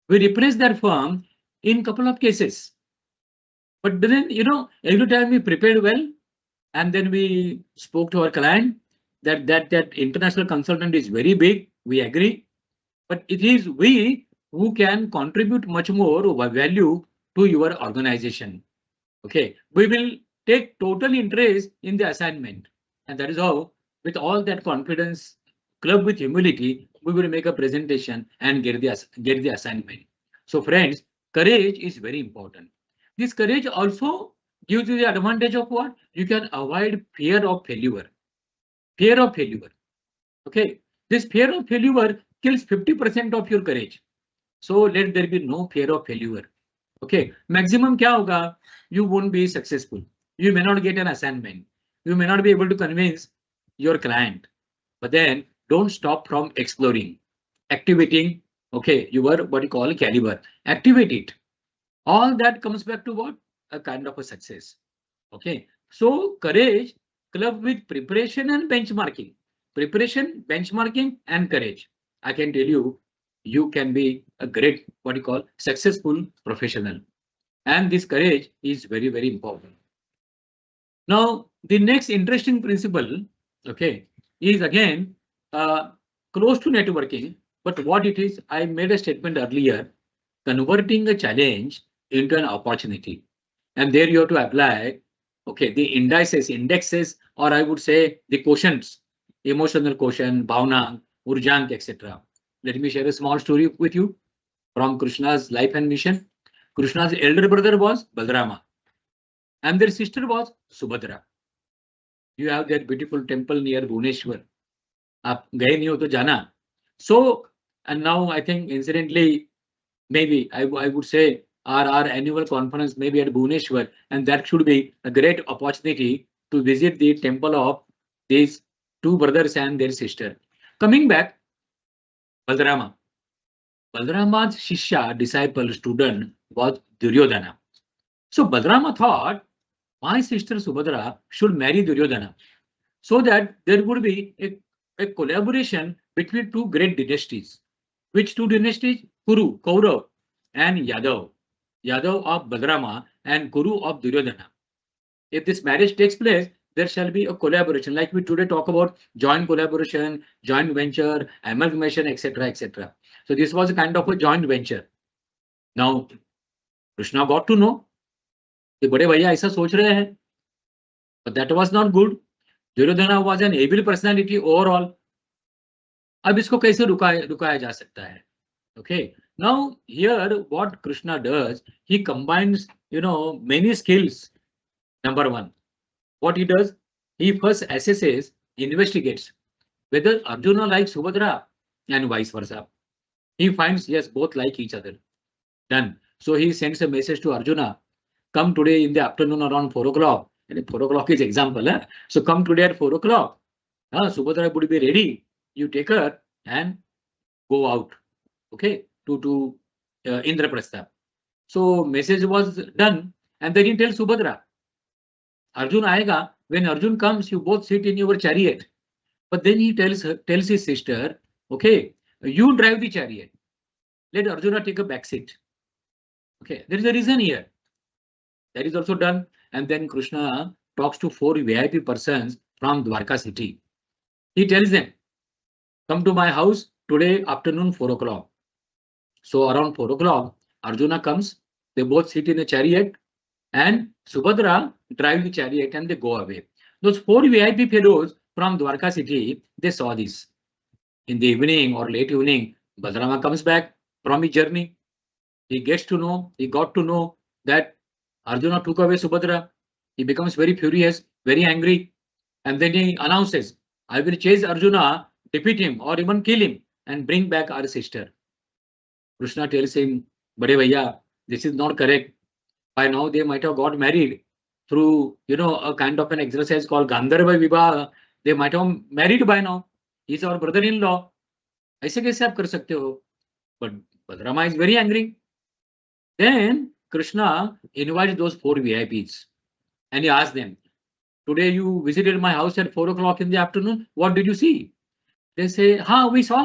We replaced that firm in couple of cases. But then, every time we prepared well, and then we spoke to our client that international consultant is very big. We agree, but it is we who can contribute much more value to your organization. Okay, we will take total interest in the assignment, and that is how, with all that confidence, club with humility, we will make a presentation and get the assignment. So, friends, courage is very important. This courage also gives you the advantage of what? You can avoid fear of failure. Fear of failure. Okay, this fear of failure kills 50% of your courage. So let there be no fear of failure. Okay, maximum क्या होगा? You won't be successful. You may not get an assignment. You may not be able to convince your client. But then don't stop from exploring, activating. Okay, your what you call caliber. Activate it. All that comes back to what? A kind of a success. Okay, so courage club with preparation and benchmarking. Preparation, benchmarking, and courage. I can tell you, you can be a great, what you call, successful professional. And this courage is very, very important. Now, the next interesting principle, okay, is again close to networking. But what it is, I made a statement earlier, converting a challenge into an opportunity. And there you have to apply, okay, the indexes, or I would say the quotients, emotional quotient, bhavna, urjank, etc. Let me share a small story with you from Krishna's life and mission. Krishna's elder brother was Balrama, and their sister was Subhadra. You have that beautiful temple near Bhubaneswar. आप गए नहीं हो तो जाना. So, and now I think incidentally, maybe I would say our annual conference may be at Bhubaneswar, and that should be a great opportunity to visit the temple of these two brothers and their sister. Coming back, Balrama. Balrama's Shishya, disciple, student was Duryodhana. So Balrama thought, my sister Subhadra should marry Duryodhana so that there would be a collaboration between two great dynasties. Which two dynasties? Kuru, Kaurav, and Yadav. Yadav of Balrama and Kuru of Duryodhana. If this marriage takes place, there shall be a collaboration, like we today talk about joint collaboration, joint venture, amalgamation, etc., etc. So this was a kind of a joint venture. Now, Krishna got to know कि बड़े भैया ऐसा सोच रहे हैं, but that was not good. Duryodhana was an evil personality overall. अब इसको कैसे रुकाया जा सकता है? Okay. Now here what Krishna does, he combines, many skills. Number one, what he does, he first assesses, investigates whether Arjuna likes Subhadra and vice versa. He finds, yes, both like each other. Done. So he sends a message to Arjuna, come today in the afternoon around 4 o'clock. And 4 o'clock is example. So come today at 4 o'clock. Subhadra would be ready. You take her and go out. Okay, to Indraprastha. So message was done, and then he tells Subhadra, Arjun aega. When Arjun comes, you both sit in your chariot. But then he tells his sister, okay, you drive the chariot. Let Arjuna take a back seat. Okay, there is a reason here. That is also done. And then Krishna talks to 4 VIP persons from Dwarka city. He tells them, come to my house today afternoon 4 o'clock. So around 4 o'clock, Arjuna comes. They both sit in a chariot, and Subhadra drive the chariot and they go away. Those 4 VIP fellows from Dwarka city, they saw this. In the evening or late evening, Balrama comes back from his journey. He got to know that Arjuna took away Subhadra. He becomes very furious, very angry. And then he announces, I will chase Arjuna, defeat him or even kill him and bring back our sister. Krishna tells him, Bade Bhaiya, this is not correct. By now they might have got married through, a kind of an exercise called Gandharva Vibha. They might have married by now. He's our brother-in-law. ऐसे कैसे आप कर सकते हो? But Balrama is very angry. Then Krishna invites those 4 VIPs and he asks them, today you visited my house at 4 o'clock in the afternoon. What did you see? They say, "Ha, we saw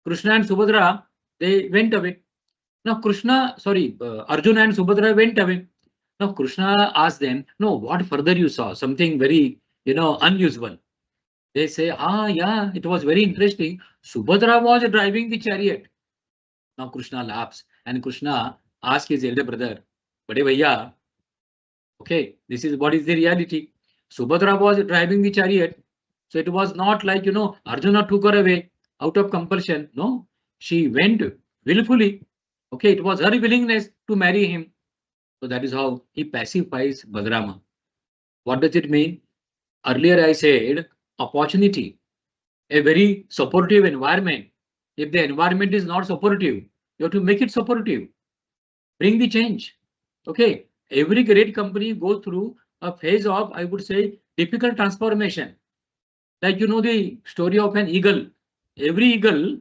Krishna and Subhadra, they went away." Now Arjuna and Subhadra went away. Now Krishna asked them, "No, what further you saw? Something very, unusual." They say, "Ah, yeah, it was very interesting. Subhadra was driving the chariot." Now Krishna laughs and Krishna asks his elder brother, "Bade bhaiya, okay, this is what is the reality. Subhadra was driving the chariot. So it was not like, Arjuna took her away out of compulsion. No, she went willfully. Okay, it was her willingness to marry him. So that is how he pacifies Balarama. What does it mean? Earlier I said opportunity, a very supportive environment. If the environment is not supportive, you have to make it supportive. Bring the change. Okay, every great company goes through a phase of, I would say, difficult transformation. Like the story of an eagle. Every eagle,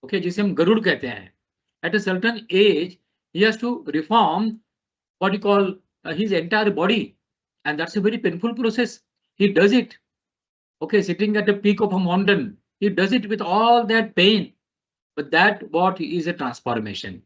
okay, जिसे हम गरुड़ कहते हैं, at a certain age, he has to reform what you call his entire body, and that's a very painful process. He does it, okay, sitting at the peak of a mountain. He does it with all that pain, but that what is a transformation.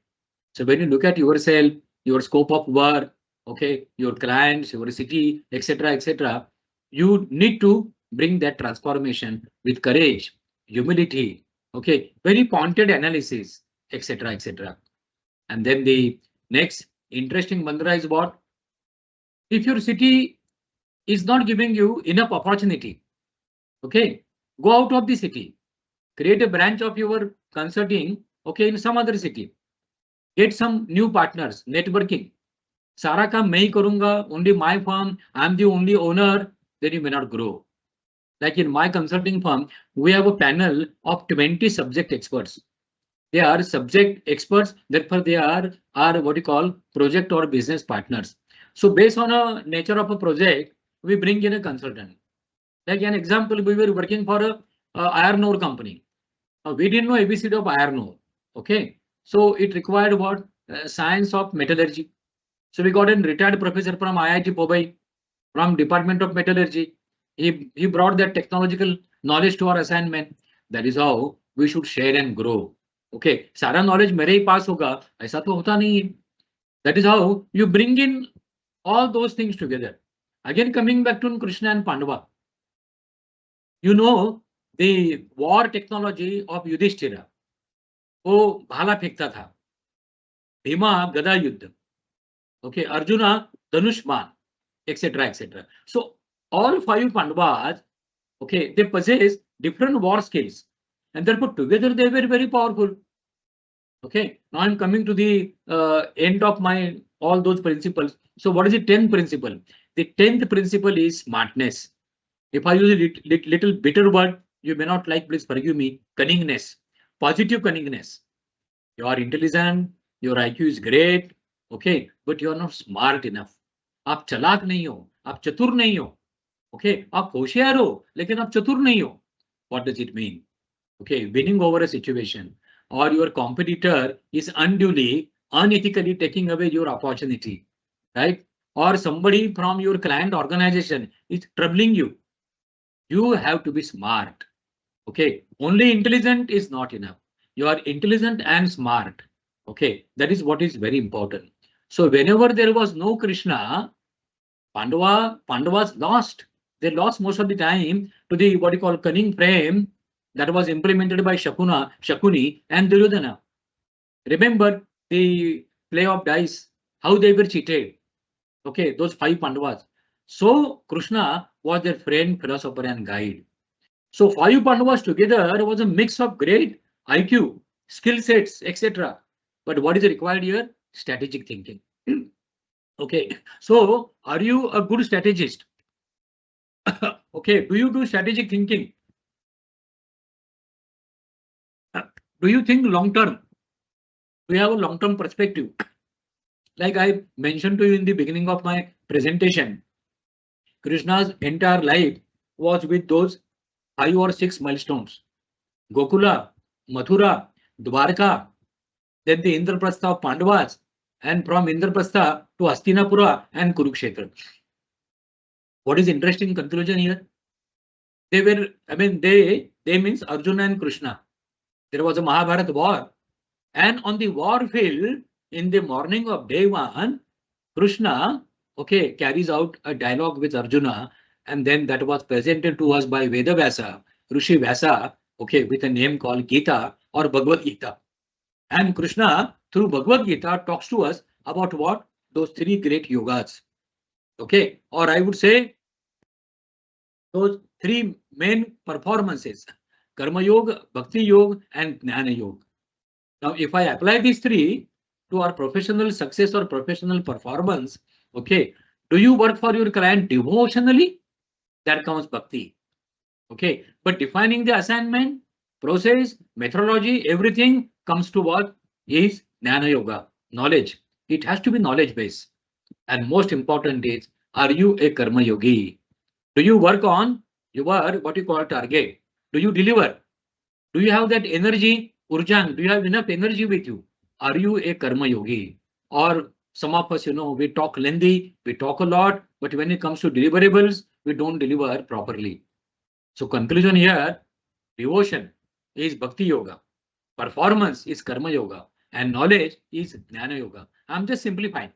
So when you look at yourself, your scope of work, okay, your clients, your city, etc., etc., you need to bring that transformation with courage, humility, okay, very pointed analysis, etc., etc. And then the next interesting mantra is what? If your city is not giving you enough opportunity, okay, go out of the city, create a branch of your consulting, okay, in some other city, get some new partners, networking. सारा काम मैं ही करूंगा, only my firm, I'm the only owner, then you may not grow. Like in my consulting firm, we have a panel of 20 subject experts. They are subject experts, therefore they are what you call project or business partners. So based on a nature of a project, we bring in a consultant. Like an example, we were working for a iron ore company. We didn't know ABCD of iron ore. Okay, so it required what? Science of metallurgy. So we got a retired professor from IIT Mumbai, from Department of Metallurgy. He brought that technological knowledge to our assignment. That is how we should share and grow. Okay, सारा knowledge मेरे ही पास होगा, ऐसा तो होता नहीं है. That is how you bring in all those things together. Again, coming back to Krishna and Pandava. You know the war technology of Yudhishthira. वो भाला फेंकता था. भीमा गदा युद्ध. Okay, Arjuna Dhanushman, etc., etc. So all 5 Pandavas, okay, they possess different war skills, and therefore together they were very powerful. Okay, now I'm coming to the end of my all those principles. So what is the 10th principle? The 10th principle is smartness. If I use a little bitter word, you may not like, please forgive me. Cunningness, positive cunningness. You are intelligent, your IQ is great, okay, but you are not smart enough. आप चालाक नहीं हो, आप चतुर नहीं हो, okay, आप होशियार हो, लेकिन आप चतुर नहीं हो. What does it mean? Okay, winning over a situation, or your competitor is unduly, unethically taking away your opportunity, right? Or somebody from your client organization is troubling you. You have to be smart. Okay, only intelligent is not enough. You are intelligent and smart. Okay, that is what is very important. So whenever there was no Krishna, Pandavas lost. They lost most of the time to the what you call cunning frame that was implemented by Shakuni and Duryodhana. Remember the play of dice, how they were cheated. Okay, those 5 Pandavas. So Krishna was their friend, philosopher, and guide. So 5 Pandavas together was a mix of great IQ, skill sets, etc. But what is required here? Strategic thinking. Okay, so are you a good strategist? Okay, do you do strategic thinking? Do you think long term? Do you have a long term perspective? Like I mentioned to you in the beginning of my presentation, Krishna's entire life was with those 5 or 6 milestones: Gokula, Mathura, Dwarka, then the Indraprastha of Pandavas, and from Indraprastha to Hastinapura and Kurukshetra. What is interesting conclusion here? They were, I mean, they means Arjuna and Krishna. There was a Mahabharata war, and on the war field, in the morning of day one, Krishna, okay, carries out a dialogue with Arjuna, and then that was presented to us by Vedavyasa, Rishi Vyasa, okay, with a name called Gita or Bhagavad Gita. And Krishna, through Bhagavad Gita, talks to us about what? Those three great yogas. Okay, or I would say those three main performances: Karma Yoga, Bhakti Yoga, and Jnana Yoga. Now, if I apply these three to our professional success or professional performance, okay, do you work for your client devotionally? That counts Bhakti. Okay, but defining the assignment, process, methodology, everything comes to what is Jnana Yoga, knowledge. It has to be knowledge based. And most important is, are you a Karma Yogi? Do you work on your what you call target? Do you deliver? Do you have that energy, Urjan? Do you have enough energy with you? Are you a Karma Yogi? Or some of us, we talk lengthy, we talk a lot, but when it comes to deliverables, we don't deliver properly. So conclusion here, devotion is Bhakti Yoga, performance is Karma Yoga, and knowledge is Jnana Yoga. I'm just simplifying.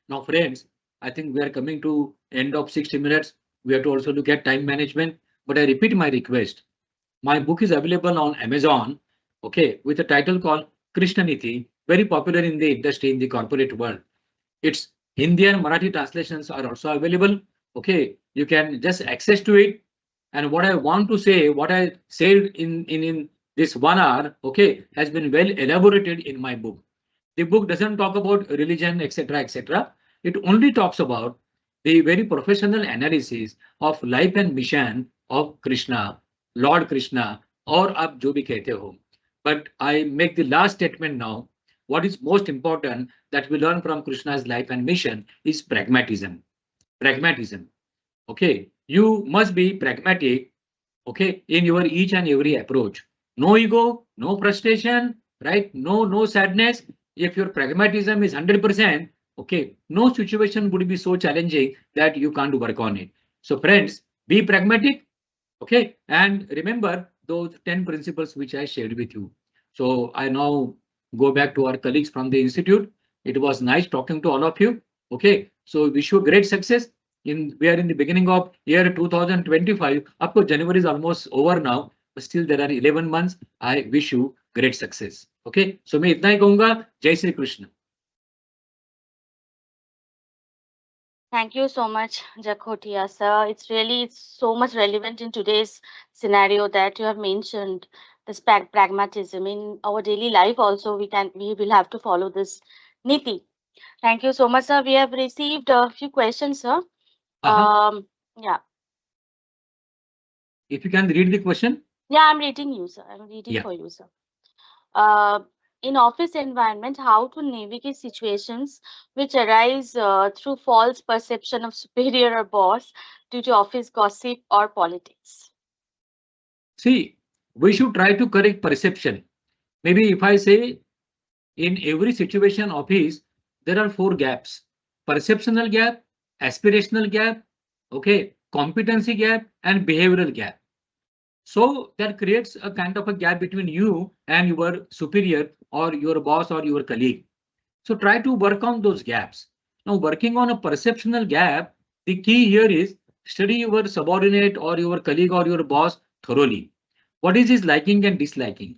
Now, friends, I think we are coming to end of 60 minutes. We have to also look at time management, but I repeat my request. My book is available on Amazon, okay, with a title called KrishnaNiti, very popular in the industry, in the corporate world. Its Hindi and Marathi translations are also available. Okay, you can just access to it. And what I want to say, what I said in this 1 hour, okay, has been well elaborated in my book. The book doesn't talk about religion, etc., etc. It only talks about the very professional analysis of life and mission of Krishna, Lord Krishna, or आप जो भी कहते हो. But I make the last statement now. What is most important that we learn from Krishna's life and mission is pragmatism. Pragmatism. Okay, you must be pragmatic. Okay, in your each and every approach. No ego, no frustration, right? No sadness. If your pragmatism is 100%, okay, no situation would be so challenging that you can't work on it. So friends, be pragmatic, okay, and remember those 10 principles which I shared with you. So I now go back to our colleagues from the institute. It was nice talking to all of you. Okay, so wish you great success. We are in the beginning of year 2025. Of course, January is almost over now, but still there are 11 months. I wish you great success. Okay, so मैं इतना ही कहूँगा. जय Shri Krishna. Thank you so much, Jakhotia sir. It's so much relevant in today's scenario that you have mentioned this pragmatism in our daily life. Also, we will have to follow this niti. Thank you so much, sir. We have received a few questions, sir. Yeah. If you can read the question. Yeah, I'm reading you, sir. I'm reading for you, sir. In office environment, how to navigate situations which arise through false perception of superior or boss due to office gossip or politics? See, we should try to correct perception. Maybe if I say in every situation office, there are 4 gaps: perceptional gap, aspirational gap, okay, competency gap, and behavioral gap. So that creates a kind of a gap between you and your superior or your boss or your colleague. So try to work on those gaps. Now, working on a perceptional gap, the key here is study your subordinate or your colleague or your boss thoroughly. What is his liking and disliking?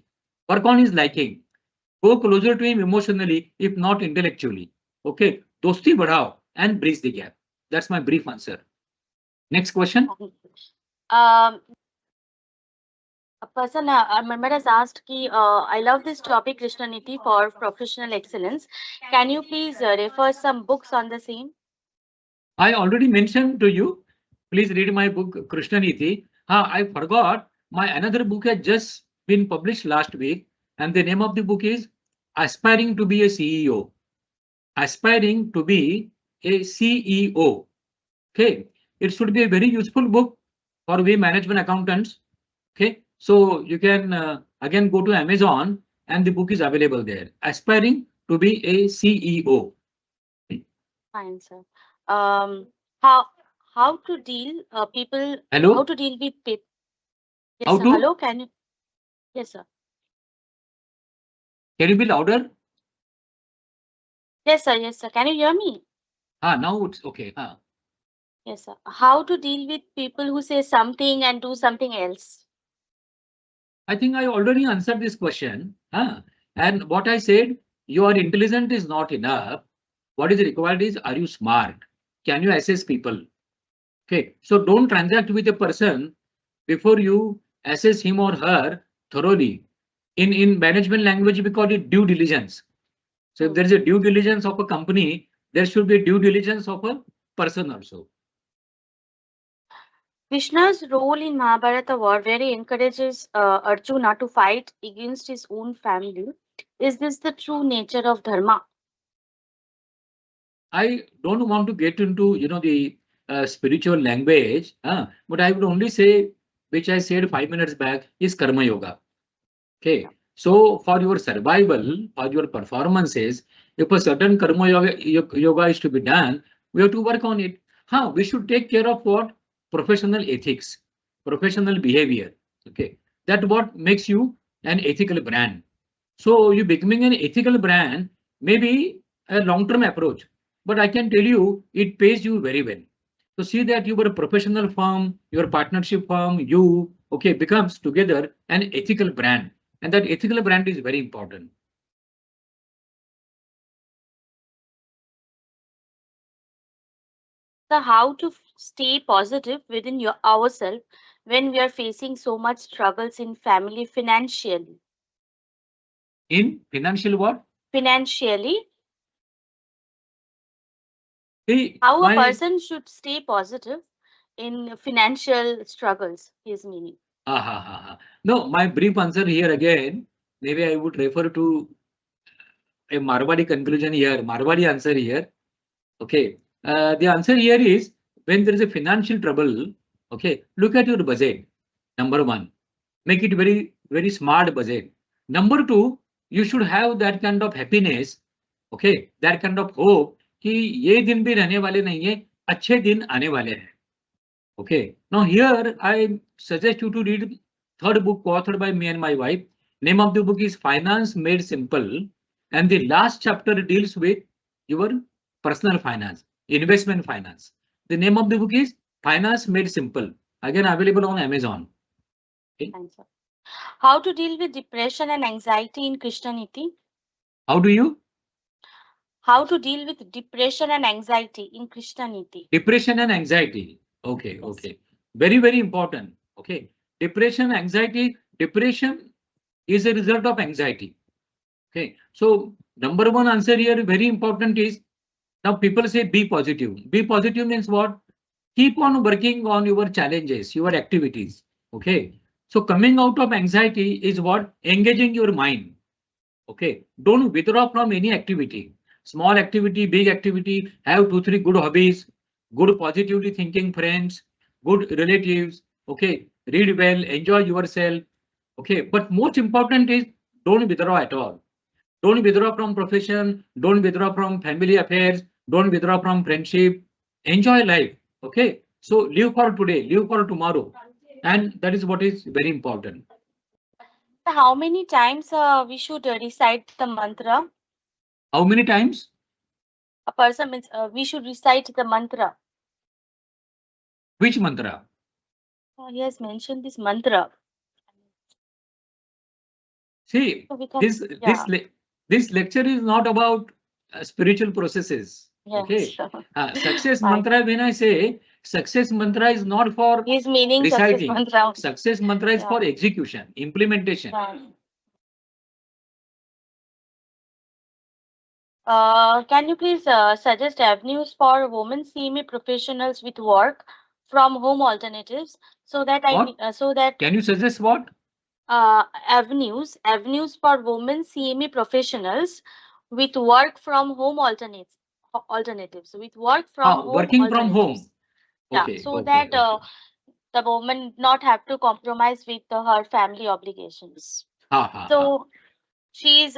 Work on his liking. Go closer to him emotionally, if not intellectually. Okay, dosti badhao and bridge the gap. That's my brief answer. Next question. A person, a member has asked, I love this topic, KrishnaNiti, for professional excellence. Can you please refer some books on the same? I already mentioned to you, please read my book, KrishnaNiti. I forgot, my another book has just been published last week, and the name of the book is Aspiring to be a CEO. Aspiring to be a CEO. Okay, it should be a very useful book for we management accountants. Okay, so you can again go to Amazon and the book is available there. Aspiring to be a CEO. Fine, sir. How how to deal people, how Hello? to deal with people. Yes, How sir. to? Hello, can you? Yes, sir. Can you be louder? Yes, sir. Yes, sir. Can you hear me? Now it's okay. Yes, sir. How to deal with people who say something and do something else? I think I already answered this question. And what I said, your intelligence is not enough. What is required is, are you smart? Can you assess people? Okay. So don't transact with a person before you assess him or her thoroughly. In management language, we call it due diligence. So if there is a due diligence of a company, there should be a due diligence of a person also. Krishna's role in Mahabharata war, where he encourages Arjuna to fight against his own family, is this the true nature of dharma? I don't want to get into the spiritual language, but I would only say, which I said 5 minutes back, is karma yoga. Okay, so for your survival, for your performances, if a certain karma yoga is to be done, we have to work on it. We should take care of what? Professional ethics, professional behavior. Okay, that what makes you an ethical brand. So you becoming an ethical brand may be a long-term approach, but I can tell you it pays you very well. So see that your professional firm, your partnership firm, you okay becomes together an ethical brand, and that ethical brand is very important. So how to stay positive within ourselves when we are facing so much struggles in family financially? In financial what? Financially, See, how a my person should stay positive in financial struggles, his meaning. no, my brief answer here again. Maybe I would refer to a Marwadi conclusion here, Marwadi answer here. Okay. The answer here is, when there is a financial trouble, okay, look at your budget. Number one, make it very, very smart budget. Number two, you should have that kind of happiness, okay, that kind of hope कि ये दिन भी रहने वाले नहीं है, अच्छे दिन आने वाले हैं. Okay. Now here I suggest you to read third book authored by me and my wife. Name of the book is Finance Made Simple, and the last chapter deals with your personal finance, investment finance. The name of the book is Finance Made Simple. Again available on Amazon. Okay. Answer. How to deal with depression and anxiety in KrishnaNiti? How do you? How to deal with depression and anxiety in KrishnaNiti? Depression and anxiety. Okay, Yes. okay. Very, very important. Okay. Depression, anxiety. Depression is a result of anxiety. Okay. So number one answer here, very important, is, now people say be positive. Be positive means what? Keep on working on your challenges, your activities. Okay. So coming out of anxiety is what? Engaging your mind. Okay. Don't withdraw from any activity. Small activity, big activity, have 2, 3 good hobbies, good positively thinking friends, good relatives. Okay. Read well, enjoy yourself. Okay. But most important is, don't withdraw at all. Don't withdraw from profession. Don't withdraw from family affairs. Don't withdraw from friendship. Enjoy life. Okay. So live for today, live for tomorrow. And that is what is very important. So how many times we should recite the mantra? How many times? A person means we should recite the mantra. Which mantra? He has mentioned this mantra. See, So we can, this yeah, this lecture is not about spiritual processes. yes. Okay. Success Fine. mantra, when I say success mantra, is not for His meaning success reciting. mantra. Success mantra is Yeah. for execution, implementation. Yeah. Can you please suggest avenues for women CME professionals with work from home alternatives so that What? so that Can you suggest what? avenues for women CME professionals with work from home alternatives with work from home Working from home. alternatives. Yeah, Okay, so okay, that okay. the woman not have to compromise with her family obligations. Ha. So she's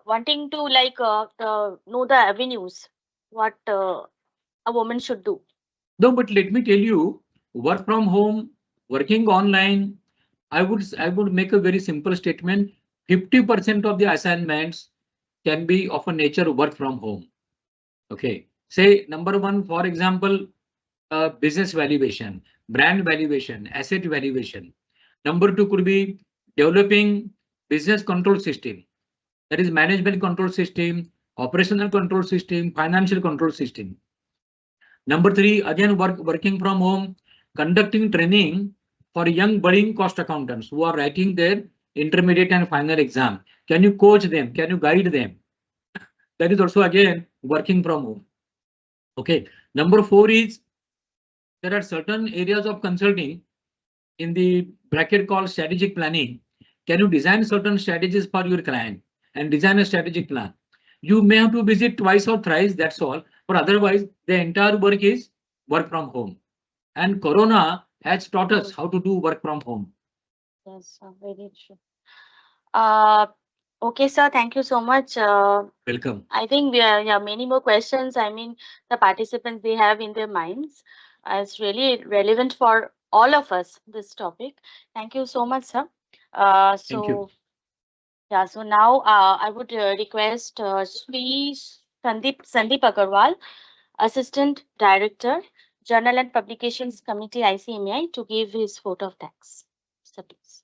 wanting to like know the avenues what a woman should do. No, but let me tell you, work from home, working online, I would make a very simple statement. 50% of the assignments can be of a nature work from home. Okay. Say number one, for example, business valuation, brand valuation, asset valuation. Number two could be developing business control system, that is management control system, operational control system, financial control system. Number three, again working from home, conducting training for young budding cost accountants who are writing their intermediate and final exam. Can you coach them? Can you guide them? That is also again working from home. Okay. Number four is there are certain areas of consulting in the bracket called strategic planning. Can you design certain strategies for your client and design a strategic plan? You may have to visit twice or thrice, that's all. But otherwise, the entire work is work from home. And Corona has taught us how to do work from home. Yes, very true. Uh, okay, sir. Thank you so much. Welcome. I think we are, yeah, many more questions. I mean, the participants they have in their minds. It's really relevant for all of us, this topic. Thank you so much, sir. Thank you. Yeah, so now I would request Sri Sandeep Agarwal, Assistant Director, Journal and Publications Committee ICMI, to give his vote of thanks. Sir, please.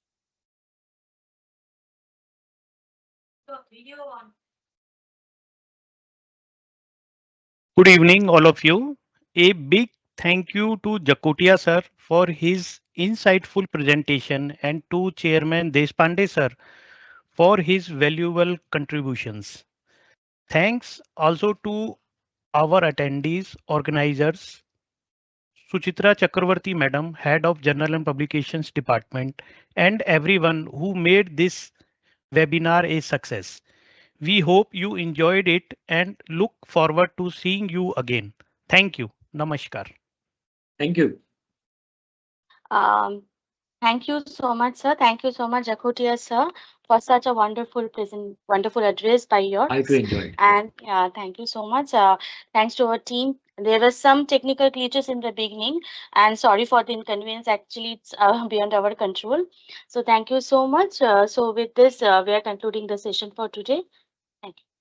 Good evening, all of you. A big thank you to Jakotia sir for his insightful presentation and to Chairman Deshpande sir for his valuable contributions. Thanks also to our attendees, organizers, Suchitra Chakravarti Madam, Head of Journal and Publications Department, and everyone who made this webinar a success. We hope you enjoyed it and look forward to seeing you again. Thank you. Namaskar. Thank you. Um, Thank you so much, sir. Thank you so much, Jakotia sir, for such a wonderful address by I too yours. enjoyed. And thank you so much. Thanks to our team. There were some technical glitches in the beginning, and sorry for the inconvenience. Actually, it's beyond our control. So thank you so much. So with this, we are concluding the session for today. Thank you.